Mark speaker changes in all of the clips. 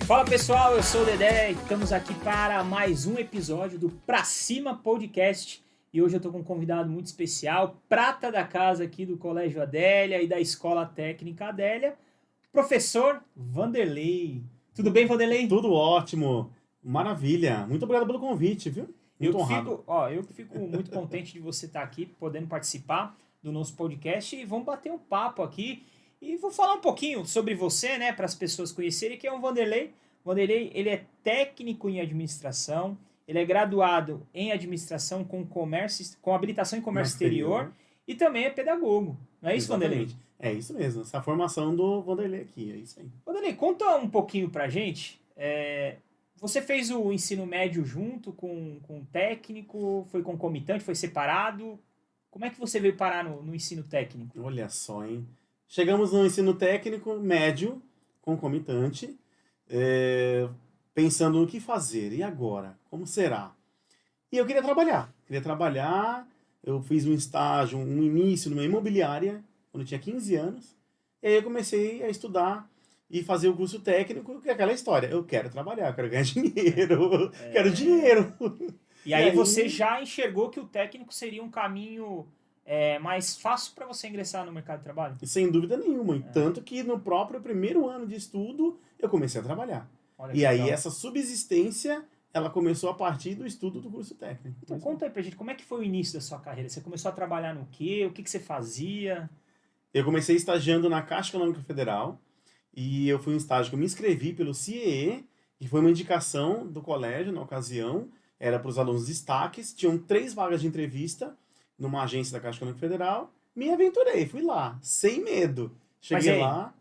Speaker 1: Fala pessoal, eu sou o Dedé e estamos aqui para mais um episódio do Pra Cima Podcast. E hoje eu estou com um convidado muito especial, prata da casa aqui do Colégio Adélia e da Escola Técnica Adélia, professor Vanderlei. Tudo bem, Vanderlei?
Speaker 2: Tudo ótimo, maravilha. Muito obrigado pelo convite, viu? Muito honrado.
Speaker 1: Eu fico muito contente de você estar aqui, podendo participar do nosso podcast e vamos bater um papo aqui. E vou falar um pouquinho sobre você, né, para as pessoas conhecerem, que é o Vanderlei. O Vanderlei, ele é técnico em administração, ele é graduado em administração com comércio, com habilitação em comércio exterior e também é pedagogo. Não é isso,
Speaker 2: Exatamente.
Speaker 1: Vanderlei?
Speaker 2: É isso mesmo, essa formação do Vanderlei aqui, é isso aí.
Speaker 1: Vanderlei, conta um pouquinho pra gente. Você fez o ensino médio junto com o técnico, foi concomitante, foi separado? Como é que você veio parar no ensino técnico?
Speaker 2: Olha só, hein? Chegamos no ensino técnico médio, concomitante, pensando no que fazer, e agora? Como será? E eu queria trabalhar, eu fiz um estágio, um início numa imobiliária, quando eu tinha 15 anos, e aí eu comecei a estudar e fazer o curso técnico, que é aquela história, eu quero trabalhar, eu quero ganhar dinheiro, quero dinheiro.
Speaker 1: E aí você já enxergou que o técnico seria um caminho mais fácil para você ingressar no mercado de trabalho?
Speaker 2: Sem dúvida nenhuma, tanto que no próprio primeiro ano de estudo, eu comecei a trabalhar.
Speaker 1: Olha
Speaker 2: E
Speaker 1: que
Speaker 2: aí
Speaker 1: legal.
Speaker 2: essa subsistência, ela começou a partir do estudo do curso técnico.
Speaker 1: Então conta aí pra gente, como é que foi o início da sua carreira? Você começou a trabalhar no quê? O que você fazia?
Speaker 2: Eu comecei estagiando na Caixa Econômica Federal, e eu fui um estágio que eu me inscrevi pelo CIEE, que foi uma indicação do colégio na ocasião, era para os alunos destaques, tinham 3 vagas de entrevista numa agência da Caixa Econômica Federal, me aventurei, fui lá, sem medo. Cheguei
Speaker 1: Mas aí,
Speaker 2: lá...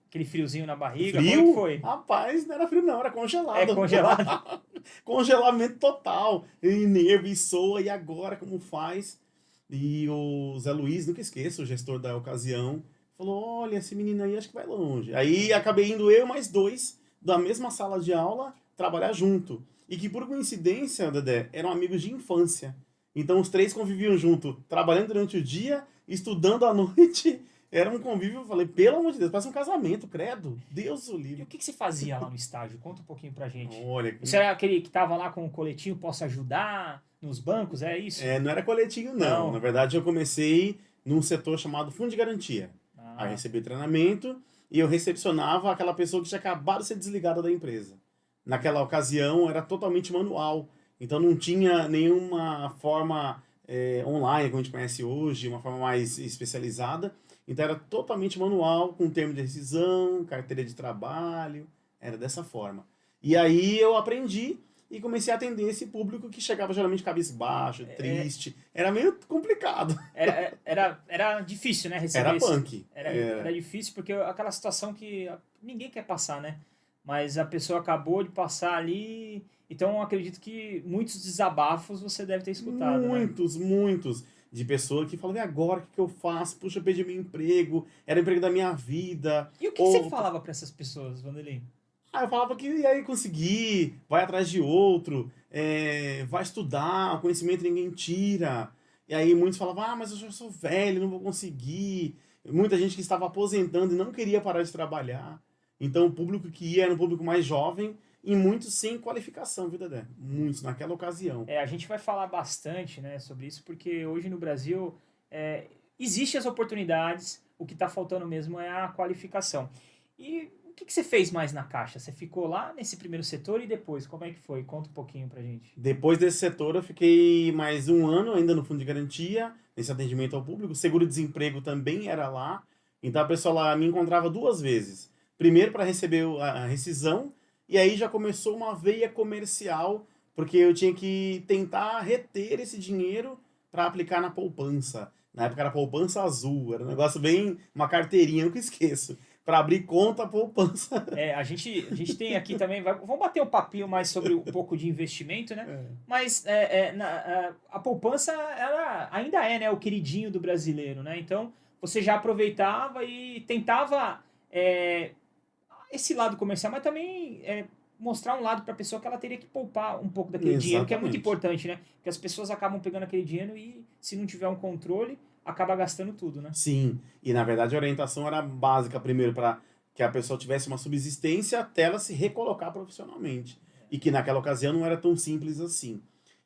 Speaker 1: aquele friozinho na barriga,
Speaker 2: Frio?
Speaker 1: como é que foi?
Speaker 2: Rapaz, não era frio não, era congelado.
Speaker 1: É congelado?
Speaker 2: Congelamento total. E nervo, e soa, e agora como faz? E o Zé Luiz, nunca esqueço, o gestor da ocasião, falou, olha, esse menino aí acho que vai longe. Aí acabei indo eu mais 2 da mesma sala de aula trabalhar junto. E que por coincidência, Dedé, eram amigos de infância. Então os 3 conviviam junto, trabalhando durante o dia, estudando à noite. Era um convívio, eu falei, pelo amor de Deus, parece um casamento, credo. Deus o
Speaker 1: E
Speaker 2: livre.
Speaker 1: o que você fazia lá no estágio? Conta um pouquinho pra gente.
Speaker 2: Olha,
Speaker 1: Você era aquele que tava lá com o coletinho, posso ajudar nos bancos, é isso?
Speaker 2: não era coletinho, não.
Speaker 1: Não.
Speaker 2: Na verdade, eu comecei num setor chamado Fundo de Garantia. Aí recebi treinamento e eu recepcionava aquela pessoa que tinha acabado de ser desligada da empresa. Naquela ocasião, era totalmente manual. Então, não tinha nenhuma forma online, como a gente conhece hoje, uma forma mais especializada. Então, era totalmente manual, com termo de rescisão, carteira de trabalho. Era dessa forma. E aí, eu aprendi e comecei a atender esse público que chegava geralmente cabisbaixo, triste. Era meio complicado.
Speaker 1: Era difícil, né? Receber
Speaker 2: Era punk.
Speaker 1: Era difícil porque aquela situação que ninguém quer passar, né? Mas a pessoa acabou de passar ali. Então eu acredito que muitos desabafos você deve ter escutado,
Speaker 2: Muitos,
Speaker 1: né?
Speaker 2: muitos. De pessoa que falam, e agora o que eu faço? Puxa, eu perdi meu emprego, era o emprego da minha vida.
Speaker 1: E o que você falava para essas pessoas, Vanderlei?
Speaker 2: Eu falava que e aí conseguir, vai atrás de outro, vai estudar, o conhecimento ninguém tira. E aí muitos falavam, mas eu já sou velho, não vou conseguir. Muita gente que estava aposentando e não queria parar de trabalhar. Então o público que ia era um público mais jovem e muitos sem qualificação, viu, Dedé? Muitos naquela ocasião.
Speaker 1: A gente vai falar bastante, né, sobre isso, porque hoje no Brasil existem as oportunidades, o que está faltando mesmo é a qualificação. E o que você fez mais na Caixa? Você ficou lá nesse primeiro setor e depois, como é que foi? Conta um pouquinho pra gente.
Speaker 2: Depois desse setor, eu fiquei mais 1 ano ainda no Fundo de Garantia, nesse atendimento ao público. Seguro-desemprego também era lá. Então a pessoa lá me encontrava 2 vezes. Primeiro para receber a rescisão, e aí já começou uma veia comercial, porque eu tinha que tentar reter esse dinheiro para aplicar na poupança. Na época era poupança azul, era um negócio bem, uma carteirinha, nunca esqueço. Para abrir conta, poupança.
Speaker 1: A gente tem aqui também, vamos bater um papinho mais sobre um pouco de investimento, né? Mas a poupança, ela ainda é, né, o queridinho do brasileiro, né? Então, você já aproveitava e tentava esse lado comercial, mas também mostrar um lado para a pessoa que ela teria que poupar um pouco daquele dinheiro, que é muito importante, né? Porque as pessoas acabam pegando aquele dinheiro e, se não tiver um controle, acaba gastando tudo, né?
Speaker 2: Sim, e na verdade a orientação era básica primeiro para que a pessoa tivesse uma subsistência até ela se recolocar profissionalmente. E que naquela ocasião não era tão simples assim.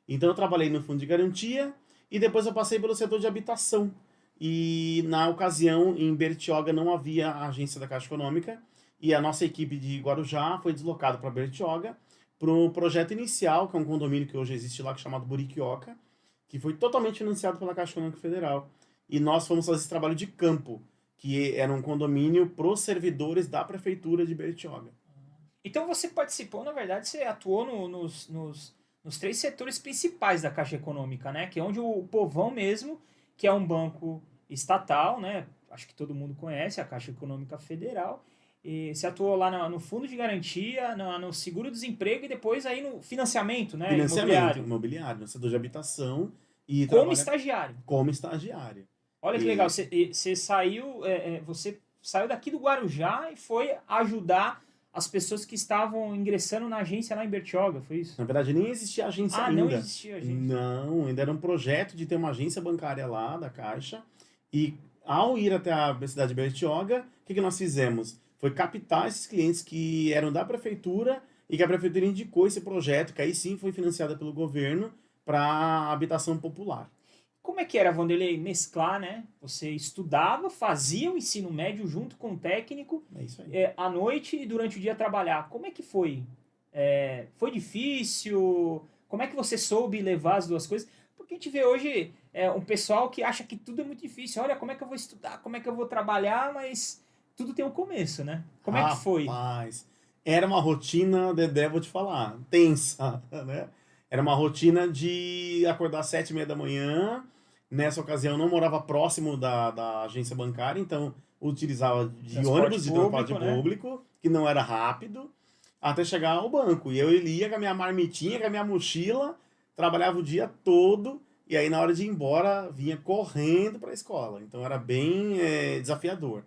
Speaker 2: Então eu trabalhei no fundo de garantia e depois eu passei pelo setor de habitação. E na ocasião, em Bertioga, não havia a agência da Caixa Econômica e a nossa equipe de Guarujá foi deslocada para Bertioga para o projeto inicial, que é um condomínio que hoje existe lá, chamado Buriquioca, que foi totalmente financiado pela Caixa Econômica Federal. E nós fomos fazer esse trabalho de campo, que era um condomínio para os servidores da prefeitura de Bertioga.
Speaker 1: Então você participou, na verdade, você atuou nos 3 setores principais da Caixa Econômica, né? Que é onde o povão mesmo, que é um banco estatal, né? Acho que todo mundo conhece, a Caixa Econômica Federal. E você atuou lá no fundo de garantia, no seguro-desemprego e depois aí no financiamento, né?
Speaker 2: Financiamento imobiliário, no setor de habitação. E
Speaker 1: como estagiário.
Speaker 2: Como estagiário.
Speaker 1: Olha que legal, você saiu daqui do Guarujá e foi ajudar as pessoas que estavam ingressando na agência lá em Bertioga, foi isso?
Speaker 2: Na verdade, nem existia agência ainda.
Speaker 1: Não existia agência.
Speaker 2: Não, ainda era um projeto de ter uma agência bancária lá, da Caixa. E ao ir até a cidade de Bertioga, o que nós fizemos? Foi captar esses clientes que eram da prefeitura e que a prefeitura indicou esse projeto, que aí sim foi financiado pelo governo para habitação popular.
Speaker 1: Como é que era, Vanderlei, mesclar, né? Você estudava, fazia o ensino médio junto com o técnico,
Speaker 2: isso aí.
Speaker 1: À noite e durante o dia trabalhar. Como é que foi? Foi difícil? Como é que você soube levar as duas coisas? Porque a gente vê hoje um pessoal que acha que tudo é muito difícil. Olha, como é que eu vou estudar? Como é que eu vou trabalhar? Mas tudo tem um começo, né? Como é que foi?
Speaker 2: Rapaz, era uma rotina, Dedé, vou te falar, tensa, né? Era uma rotina de acordar às 7h30 da manhã. Nessa ocasião, eu não morava próximo da agência bancária, então utilizava de ônibus de transporte público, que não era rápido, até chegar ao banco. E eu ia com a minha marmitinha, com a minha mochila, trabalhava o dia todo, e aí na hora de ir embora, vinha correndo para a escola. Então era bem desafiador.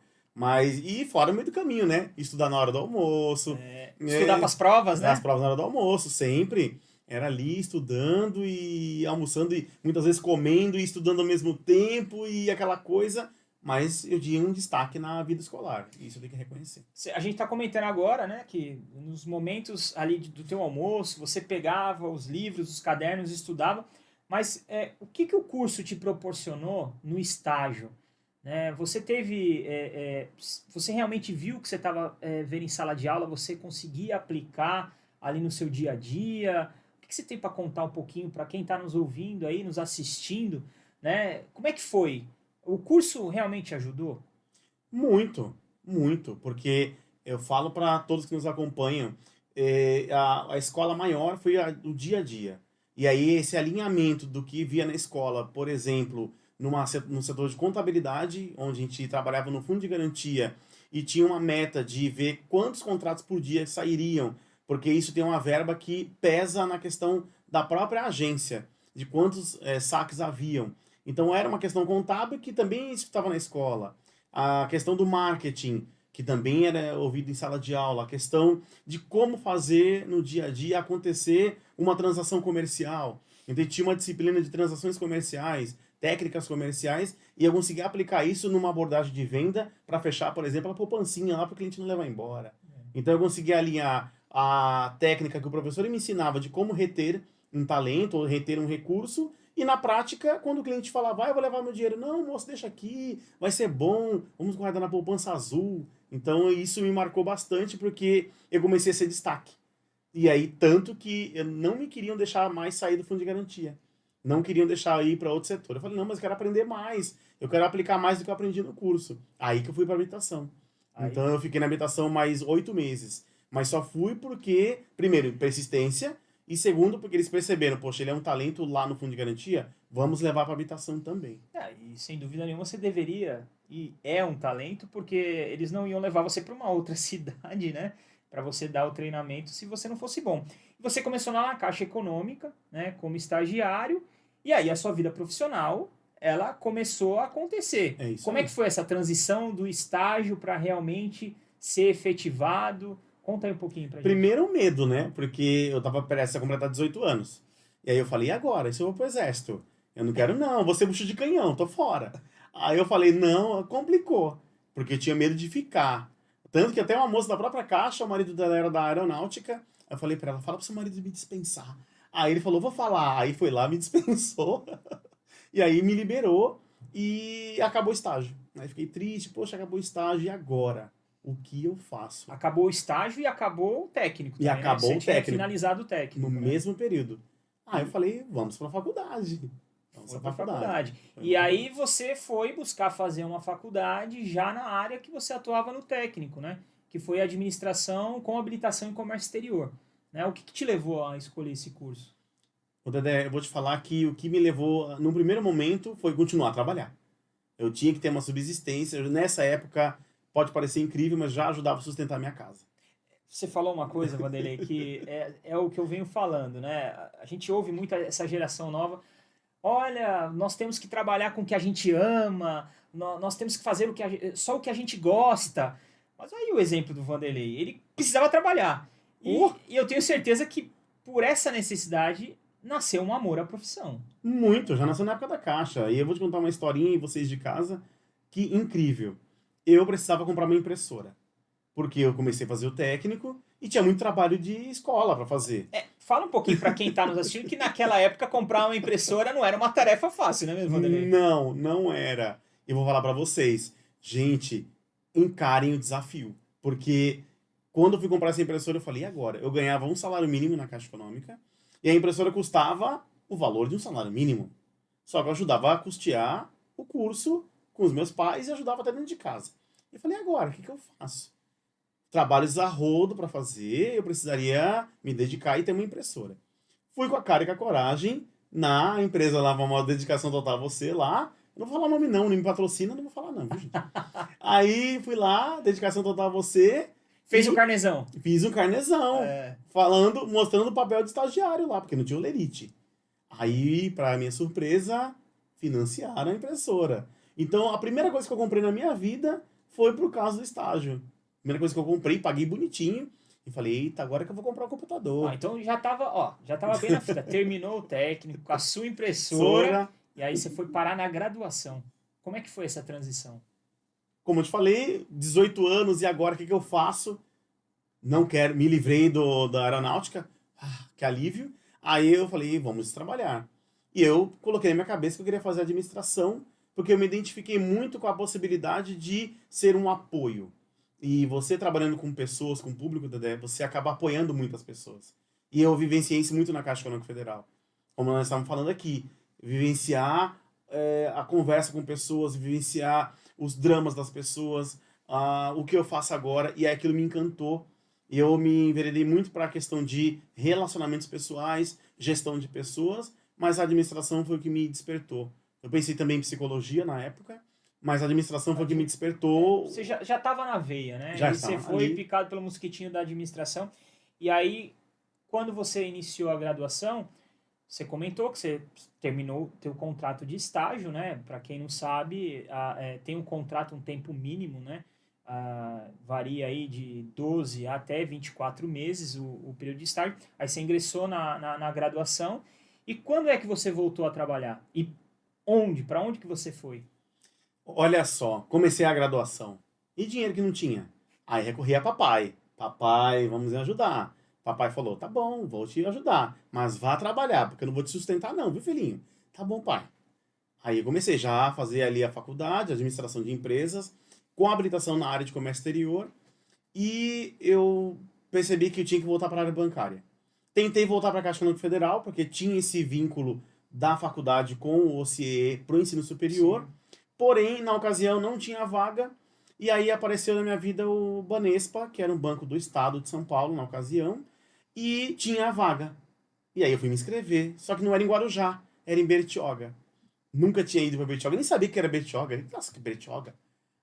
Speaker 2: E fora no meio do caminho, né? Estudar na hora do almoço.
Speaker 1: Estudar para as provas, né?
Speaker 2: As provas na hora do almoço, sempre. Era ali estudando e almoçando e muitas vezes comendo e estudando ao mesmo tempo e aquela coisa, mas eu tinha um destaque na vida escolar, isso eu tenho que reconhecer.
Speaker 1: A gente está comentando agora, né, que nos momentos ali do teu almoço, você pegava os livros, os cadernos, estudava, mas o que o curso te proporcionou no estágio? Você teve, você realmente viu o que você estava vendo em sala de aula, você conseguia aplicar ali no seu dia a dia? O que você tem para contar um pouquinho para quem está nos ouvindo aí, nos assistindo, né? Como é que foi? O curso realmente ajudou?
Speaker 2: Muito, muito, porque eu falo para todos que nos acompanham, a escola maior foi o dia a dia. E aí esse alinhamento do que via na escola, por exemplo, no setor de contabilidade, onde a gente trabalhava no fundo de garantia e tinha uma meta de ver quantos contratos por dia sairiam, porque isso tem uma verba que pesa na questão da própria agência, de quantos saques haviam. Então era uma questão contábil que também estava na escola. A questão do marketing, que também era ouvido em sala de aula. A questão de como fazer no dia a dia acontecer uma transação comercial. Então tinha uma disciplina de transações comerciais, técnicas comerciais, e eu consegui aplicar isso numa abordagem de venda para fechar, por exemplo, a poupancinha lá para o cliente não levar embora. Então eu consegui alinhar a técnica que o professor me ensinava de como reter um talento ou reter um recurso, e na prática, quando o cliente falava, eu vou levar meu dinheiro, não, moço, deixa aqui, vai ser bom, vamos guardar na poupança azul. Então isso me marcou bastante porque eu comecei a ser destaque. E aí, tanto que não me queriam deixar mais sair do fundo de garantia. Não queriam deixar eu ir para outro setor. Eu falei, não, mas eu quero aprender mais, eu quero aplicar mais do que eu aprendi no curso. Aí que eu fui para habitação. Então eu fiquei na habitação mais 8 meses. Mas só fui porque, primeiro, persistência, e segundo, porque eles perceberam, poxa, ele é um talento lá no fundo de garantia, vamos levar para habitação também.
Speaker 1: E sem dúvida nenhuma você deveria, e é um talento, porque eles não iam levar você para uma outra cidade, né? Para você dar o treinamento se você não fosse bom. Você começou lá na Caixa Econômica, né, como estagiário, e aí a sua vida profissional, ela começou a acontecer. Como é que foi essa transição do estágio para realmente ser efetivado? Conta aí um pouquinho pra gente.
Speaker 2: Primeiro o medo, né? Porque eu tava prestes a completar 18 anos. E aí eu falei, e agora? E se eu vou pro exército? Eu não quero não, vou ser bucho de canhão, tô fora. Aí eu falei, não, complicou. Porque eu tinha medo de ficar Tanto que até uma moça da própria Caixa, o marido dela era da aeronáutica, eu falei pra ela, fala pro seu marido me dispensar. Aí ele falou, vou falar. Aí foi lá, me dispensou. E aí me liberou e acabou o estágio. Aí fiquei triste, poxa, acabou o estágio, e agora? O que eu faço?
Speaker 1: Acabou o estágio e acabou o técnico
Speaker 2: E
Speaker 1: também,
Speaker 2: acabou
Speaker 1: né?
Speaker 2: o
Speaker 1: Você tinha
Speaker 2: técnico.
Speaker 1: finalizado o técnico,
Speaker 2: No
Speaker 1: né?
Speaker 2: mesmo período. Aí eu falei, vamos pra faculdade. Vamos
Speaker 1: Foi
Speaker 2: pra
Speaker 1: pra
Speaker 2: faculdade.
Speaker 1: E aí você foi buscar fazer uma faculdade já na área que você atuava no técnico, né? Que foi administração com habilitação em comércio exterior. Né? O que te levou a escolher esse curso?
Speaker 2: Ô, Dedé, eu vou te falar que o que me levou, no primeiro momento, foi continuar a trabalhar. Eu tinha que ter uma subsistência. Nessa época, pode parecer incrível, mas já ajudava a sustentar a minha casa.
Speaker 1: Você falou uma coisa, Vanderlei, que é o que eu venho falando, né? A gente ouve muito essa geração nova. Olha, nós temos que trabalhar com o que a gente ama, nós temos que fazer só o que a gente gosta. Mas aí o exemplo do Vanderlei, ele precisava trabalhar. E eu tenho certeza que por essa necessidade nasceu um amor à profissão.
Speaker 2: Muito, já nasceu na época da Caixa. E eu vou te contar uma historinha, e vocês de casa, que incrível. Eu precisava comprar uma impressora. Porque eu comecei a fazer o técnico e tinha muito trabalho de escola para fazer.
Speaker 1: Fala um pouquinho para quem está nos assistindo que naquela época comprar uma impressora não era uma tarefa fácil, né mesmo, Vanderlei?
Speaker 2: Não, não era. Eu vou falar para vocês. Gente, encarem o desafio. Porque quando eu fui comprar essa impressora, eu falei, e agora? Eu ganhava um salário mínimo na Caixa Econômica e a impressora custava o valor de um salário mínimo. Só que eu ajudava a custear o curso com os meus pais e ajudava até dentro de casa. Eu falei, e agora? O que eu faço? Trabalhos a rodo para fazer, eu precisaria me dedicar e ter uma impressora. Fui com a cara e com a coragem na empresa lá, uma dedicação total a você lá. Eu não vou falar nome não me patrocina, não vou falar não, viu, gente? Aí fui lá, dedicação total a você.
Speaker 1: Fez o carnezão.
Speaker 2: Fiz um carnezão, falando, mostrando o papel de estagiário lá, porque não tinha o lerite. Aí, para minha surpresa, financiaram a impressora. Então, a primeira coisa que eu comprei na minha vida foi por causa do estágio. A primeira coisa que eu comprei, paguei bonitinho. E falei, eita, agora que eu vou comprar um computador.
Speaker 1: Então já tava bem na fita. Terminou o técnico com a sua impressora. E aí você foi parar na graduação. Como é que foi essa transição?
Speaker 2: Como eu te falei, 18 anos e agora o que eu faço? Não quero, me livrei da aeronáutica. Que alívio. Aí eu falei, vamos trabalhar. E eu coloquei na minha cabeça que eu queria fazer administração, porque eu me identifiquei muito com a possibilidade de ser um apoio. E você trabalhando com pessoas, com o público, Dedé, você acaba apoiando muitas pessoas. E eu vivenciei isso muito na Caixa Econômica Federal. Como nós estávamos falando aqui, vivenciar a conversa com pessoas, vivenciar os dramas das pessoas, o que eu faço agora, e aquilo me encantou. E eu me enveredei muito para a questão de relacionamentos pessoais, gestão de pessoas, mas a administração foi o que me despertou. Eu pensei também em psicologia na época, mas a administração foi o que me despertou.
Speaker 1: Você já estava na veia, né?
Speaker 2: Já
Speaker 1: e você foi
Speaker 2: ali.
Speaker 1: picado pelo mosquitinho da administração. E aí, quando você iniciou a graduação, você comentou que você terminou teu contrato de estágio, né? Para quem não sabe, tem um contrato, um tempo mínimo, né? Varia aí de 12 até 24 meses o período de estágio. Aí você ingressou na graduação. E quando é que você voltou a trabalhar? E onde? Para onde que você foi?
Speaker 2: Olha só, comecei a graduação. E dinheiro que não tinha? Aí recorri a papai. Papai, vamos me ajudar. Papai falou, tá bom, vou te ajudar. Mas vá trabalhar, porque eu não vou te sustentar não, viu, filhinho? Tá bom, pai. Aí eu comecei já a fazer ali a faculdade, administração de empresas, com habilitação na área de comércio exterior. E eu percebi que eu tinha que voltar para a área bancária. Tentei voltar para a Caixa Econômica Federal, porque tinha esse vínculo da faculdade com o OCE para o ensino superior. Sim. Porém, na ocasião, não tinha vaga. E aí apareceu na minha vida o Banespa, que era um banco do estado de São Paulo, na ocasião. E tinha a vaga. E aí eu fui me inscrever. Só que não era em Guarujá, era em Bertioga. Nunca tinha ido para Bertioga, nem sabia que era Bertioga. Nossa, que Bertioga.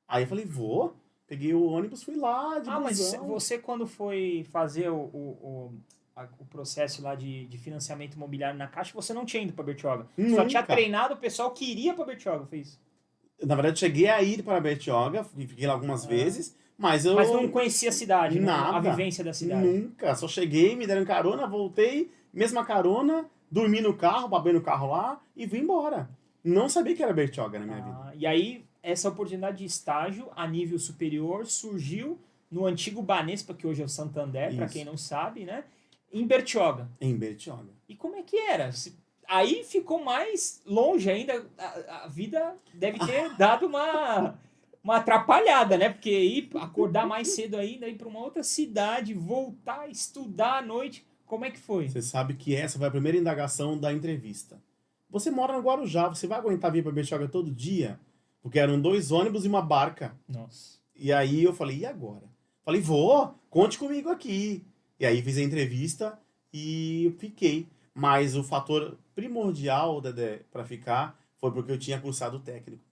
Speaker 2: Aí eu falei, vou. Peguei o ônibus, fui lá de busão.
Speaker 1: Mas você quando foi fazer o processo lá de financiamento imobiliário na Caixa, você não tinha ido para Bertioga.
Speaker 2: Nunca.
Speaker 1: Só tinha treinado o pessoal que iria para Bertioga, foi isso?
Speaker 2: Na verdade, cheguei a ir para Bertioga, fiquei lá algumas vezes, mas eu...
Speaker 1: Mas não conhecia a cidade,
Speaker 2: nada,
Speaker 1: a vivência da cidade?
Speaker 2: Nunca, só cheguei, me deram carona, voltei, mesma carona, dormi no carro, babei no carro lá e vim embora. Não sabia que era Bertioga na minha vida.
Speaker 1: E aí, essa oportunidade de estágio a nível superior surgiu no antigo Banespa, que hoje é o Santander, para
Speaker 2: Isso.
Speaker 1: quem não sabe, né? Em Bertioga.
Speaker 2: Em Bertioga.
Speaker 1: E como é que era? Aí ficou mais longe ainda. A vida deve ter dado uma atrapalhada, né? Porque ir acordar mais cedo ainda, ir para uma outra cidade, voltar, estudar à noite. Como é que foi?
Speaker 2: Você sabe que essa foi a primeira indagação da entrevista. Você mora no Guarujá, você vai aguentar vir para Bertioga todo dia? Porque eram 2 ônibus e uma barca.
Speaker 1: Nossa.
Speaker 2: E aí eu falei, e agora? Falei, vou, conte comigo aqui. E aí fiz a entrevista e fiquei. Mas o fator primordial, Dedé, para ficar, foi porque eu tinha cursado técnico.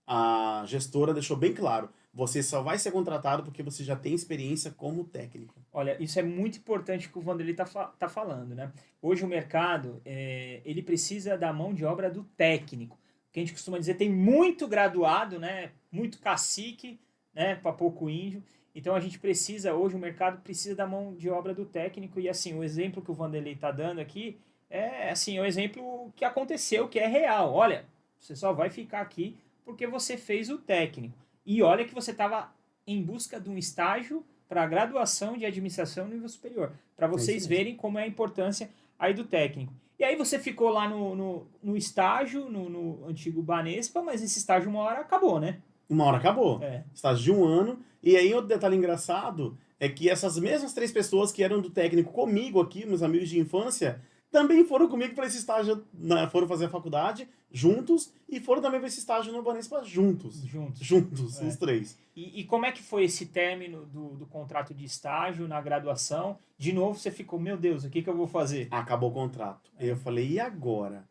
Speaker 2: A gestora deixou bem claro, você só vai ser contratado porque você já tem experiência como técnico.
Speaker 1: Olha, isso é muito importante que o Vanderlei tá falando, né? Hoje o mercado, ele precisa da mão de obra do técnico. O que a gente costuma dizer, tem muito graduado, né? Muito cacique, né? Para pouco índio. Então a gente precisa, hoje o mercado precisa da mão de obra do técnico. E assim, o exemplo que o Vanderlei tá dando aqui é assim, o exemplo que aconteceu, que é real. Olha, você só vai ficar aqui porque você fez o técnico. E olha que você estava em busca de um estágio para graduação de administração no nível superior, para vocês verem como é a importância aí do técnico. E aí você ficou lá no estágio, no antigo Banespa, mas esse estágio uma hora acabou, né?
Speaker 2: Uma hora acabou.
Speaker 1: É.
Speaker 2: Estágio de 1 ano. E aí outro detalhe engraçado é que essas mesmas 3 pessoas que eram do técnico comigo aqui, meus amigos de infância, também foram comigo para esse estágio, foram fazer a faculdade juntos e foram também para esse estágio no Banespa juntos. Juntos, os 3.
Speaker 1: E como é que foi esse término do contrato de estágio na graduação? De novo você ficou, meu Deus, o que eu vou fazer?
Speaker 2: Acabou o contrato. Aí eu falei, e agora?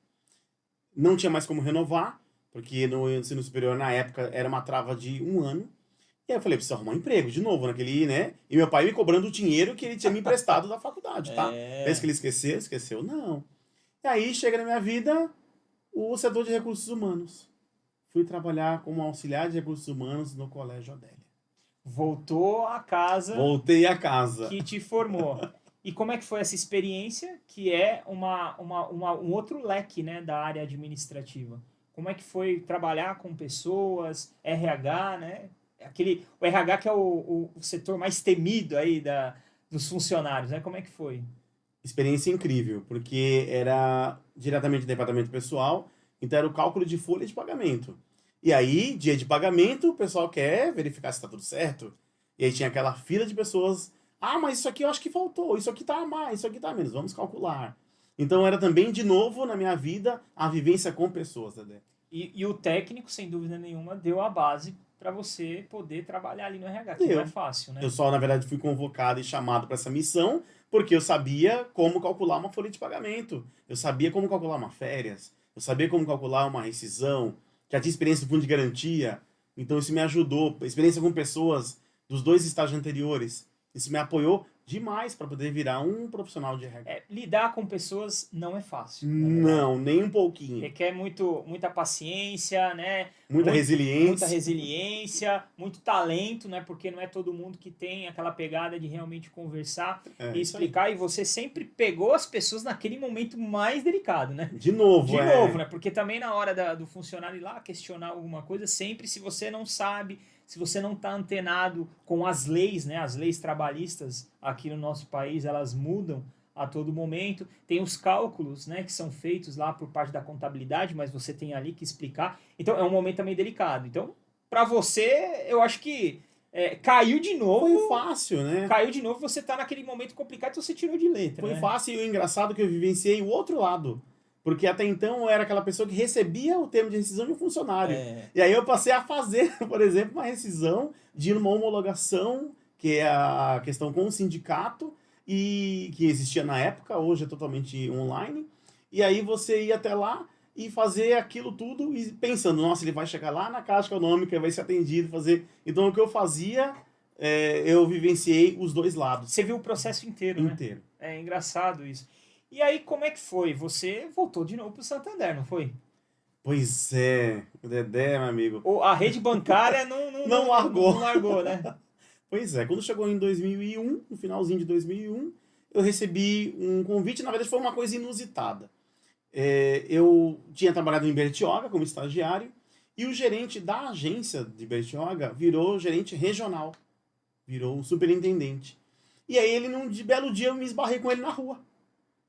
Speaker 2: Não tinha mais como renovar, porque no ensino superior na época era uma trava de 1 ano. E aí eu falei, preciso arrumar um emprego de novo naquele, né? E meu pai me cobrando o dinheiro que ele tinha me emprestado da faculdade, tá? Pensa que ele esqueceu? Esqueceu? Não. E aí chega na minha vida o setor de recursos humanos. Fui trabalhar como auxiliar de recursos humanos no Colégio Adélia.
Speaker 1: Voltou a casa.
Speaker 2: Voltei a casa.
Speaker 1: Que te formou. E como é que foi essa experiência, que é um outro leque, né, da área administrativa? Como é que foi trabalhar com pessoas, RH, né? O RH que é o setor mais temido aí dos funcionários, né? Como é que foi?
Speaker 2: Experiência incrível, porque era diretamente do departamento pessoal, então era o cálculo de folha de pagamento. E aí, dia de pagamento, o pessoal quer verificar se está tudo certo. E aí tinha aquela fila de pessoas, mas isso aqui eu acho que faltou, isso aqui tá a mais, isso aqui tá a menos, vamos calcular. Então era também, de novo, na minha vida, a vivência com pessoas, Dedé.
Speaker 1: E o técnico, sem dúvida nenhuma, deu a base para você poder trabalhar ali no RH, que não é fácil, né?
Speaker 2: Eu só, na verdade, fui convocado e chamado para essa missão, porque eu sabia como calcular uma folha de pagamento, eu sabia como calcular uma férias, eu sabia como calcular uma rescisão, já tinha experiência do fundo de garantia, então isso me ajudou, experiência com pessoas dos 2 estágios anteriores, isso me apoiou demais para poder virar um profissional de RH.
Speaker 1: Lidar com pessoas não é fácil.
Speaker 2: Não, nem um pouquinho.
Speaker 1: Requer muita paciência, né?
Speaker 2: Muita
Speaker 1: resiliência, muito talento, né? Porque não é todo mundo que tem aquela pegada de realmente conversar e explicar. E você sempre pegou as pessoas naquele momento mais delicado, né?
Speaker 2: De novo,
Speaker 1: né? Porque também na hora do funcionário ir lá questionar alguma coisa, sempre se você não sabe, se você não está antenado com as leis, né? As leis trabalhistas aqui no nosso país, elas mudam a todo momento. Tem os cálculos, né, que são feitos lá por parte da contabilidade, mas você tem ali que explicar. Então, é um momento também delicado. Então, para você, eu acho que caiu de novo.
Speaker 2: Foi fácil, né?
Speaker 1: Caiu de novo, você tá naquele momento complicado e você tirou de letra.
Speaker 2: Foi fácil, e o engraçado é que eu vivenciei o outro lado. Porque até então eu era aquela pessoa que recebia o termo de rescisão de um funcionário. E aí eu passei a fazer, por exemplo, uma rescisão de uma homologação, que é a questão com o sindicato, e que existia na época, hoje é totalmente online. E aí você ia até lá e fazer aquilo tudo e pensando, nossa, ele vai chegar lá na Caixa Econômica, vai ser atendido, fazer... Então o que eu fazia, eu vivenciei os 2 lados.
Speaker 1: Você viu o processo inteiro, né?
Speaker 2: Inteiro.
Speaker 1: É engraçado isso. E aí, como é que foi? Você voltou de novo pro Santander, não foi?
Speaker 2: Pois é, o Dedé, meu amigo.
Speaker 1: A rede bancária
Speaker 2: não largou.
Speaker 1: Não largou, né?
Speaker 2: Pois é, quando chegou em 2001, no finalzinho de 2001, eu recebi um convite, na verdade foi uma coisa inusitada. Eu tinha trabalhado em Bertioga como estagiário, e o gerente da agência de Bertioga virou gerente regional. virou um superintendente. E aí ele, de belo dia, eu me esbarrei com ele na rua.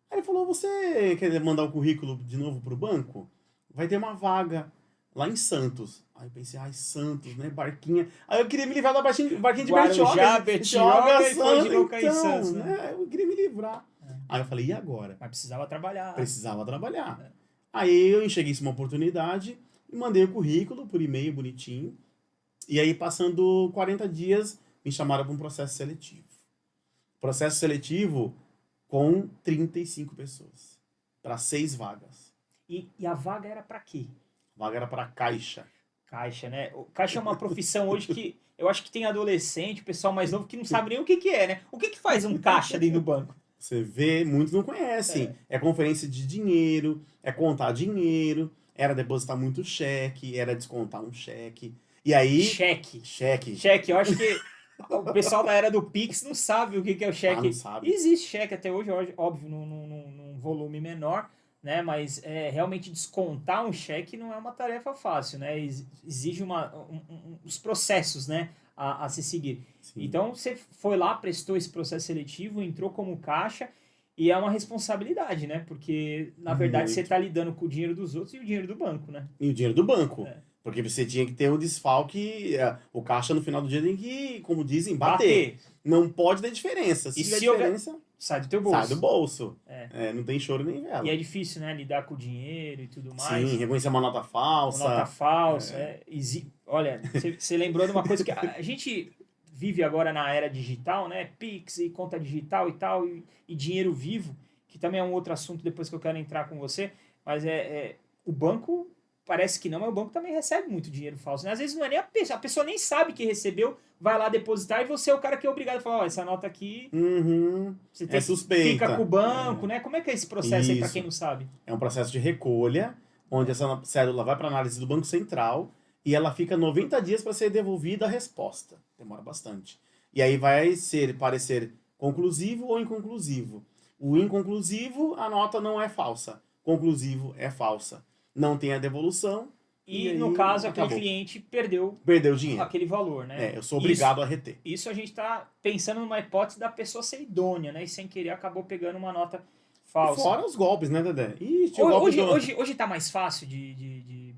Speaker 2: Aí ele falou, você quer mandar o currículo de novo pro banco? Vai ter uma vaga lá em Santos. Aí eu pensei, ai, Santos, né, Barquinha. Aí eu queria me livrar da barquinha de
Speaker 1: Guarujá, Bertioga e foi de
Speaker 2: Santos,
Speaker 1: novo cair em Santos, né?
Speaker 2: né? Eu queria me livrar. Aí eu falei, e agora?
Speaker 1: Mas precisava trabalhar.
Speaker 2: Precisava trabalhar. Aí eu enxerguei isso uma oportunidade e mandei o currículo por e-mail bonitinho. E aí, passando 40 dias, me chamaram para um processo seletivo. Processo seletivo com 35 pessoas. Para 6 vagas.
Speaker 1: E a vaga era para quê?
Speaker 2: A vaga era para caixa.
Speaker 1: Caixa, né? O caixa é uma profissão hoje que eu acho que tem adolescente, pessoal mais novo, que não sabe nem o que é, né? O que faz um caixa dentro do banco?
Speaker 2: Você vê, muitos não conhecem. É conferência de dinheiro, é contar dinheiro, era depositar muito cheque, era descontar um cheque. E aí...
Speaker 1: Cheque.
Speaker 2: Cheque.
Speaker 1: Eu acho que o pessoal da era do Pix não sabe o que é o cheque.
Speaker 2: Não sabe.
Speaker 1: Existe cheque até hoje, óbvio, num volume menor, né? Mas realmente descontar um cheque não é uma tarefa fácil, né? Exige os processos, né? A se seguir. Sim. Então, você foi lá, prestou esse processo seletivo, entrou como caixa, e é uma responsabilidade, né? Porque, na verdade, você está lidando com o dinheiro dos outros e o dinheiro do banco, né?
Speaker 2: E o dinheiro do banco. Porque você tinha que ter um desfalque, o caixa no final do dia tem que, como dizem, bater. Não pode ter diferença. Se tiver diferença,
Speaker 1: sai do teu bolso.
Speaker 2: Sai do bolso. Não tem choro nem vela.
Speaker 1: E é difícil, né? Lidar com o dinheiro e tudo mais.
Speaker 2: Sim, reconhecer uma nota falsa.
Speaker 1: Uma nota falsa. Olha, você lembrou de uma coisa que a gente vive agora na era digital, né? Pix e conta digital e tal, e dinheiro vivo, que também é um outro assunto depois que eu quero entrar com você. Mas o banco... Parece que não, mas o banco também recebe muito dinheiro falso, né? Às vezes não é nem a pessoa nem sabe que recebeu, vai lá depositar e você é o cara que é obrigado a falar, essa nota aqui...
Speaker 2: Você suspeita.
Speaker 1: Fica com o banco, né? Como é que é esse processo aí, pra quem não sabe?
Speaker 2: É um processo de recolha, onde essa cédula vai para análise do Banco Central e ela fica 90 dias para ser devolvida a resposta. Demora bastante. E aí vai parecer conclusivo ou inconclusivo. O inconclusivo, a nota não é falsa. Conclusivo é falsa. Não tem a devolução.
Speaker 1: E no caso, aquele cliente perdeu
Speaker 2: o dinheiro.
Speaker 1: Aquele valor, né?
Speaker 2: Eu sou obrigado a reter.
Speaker 1: Isso a gente está pensando numa hipótese da pessoa ser idônea, né? E sem querer acabou pegando uma nota falsa.
Speaker 2: Fora os golpes, né, Dedé?
Speaker 1: Hoje tá mais fácil de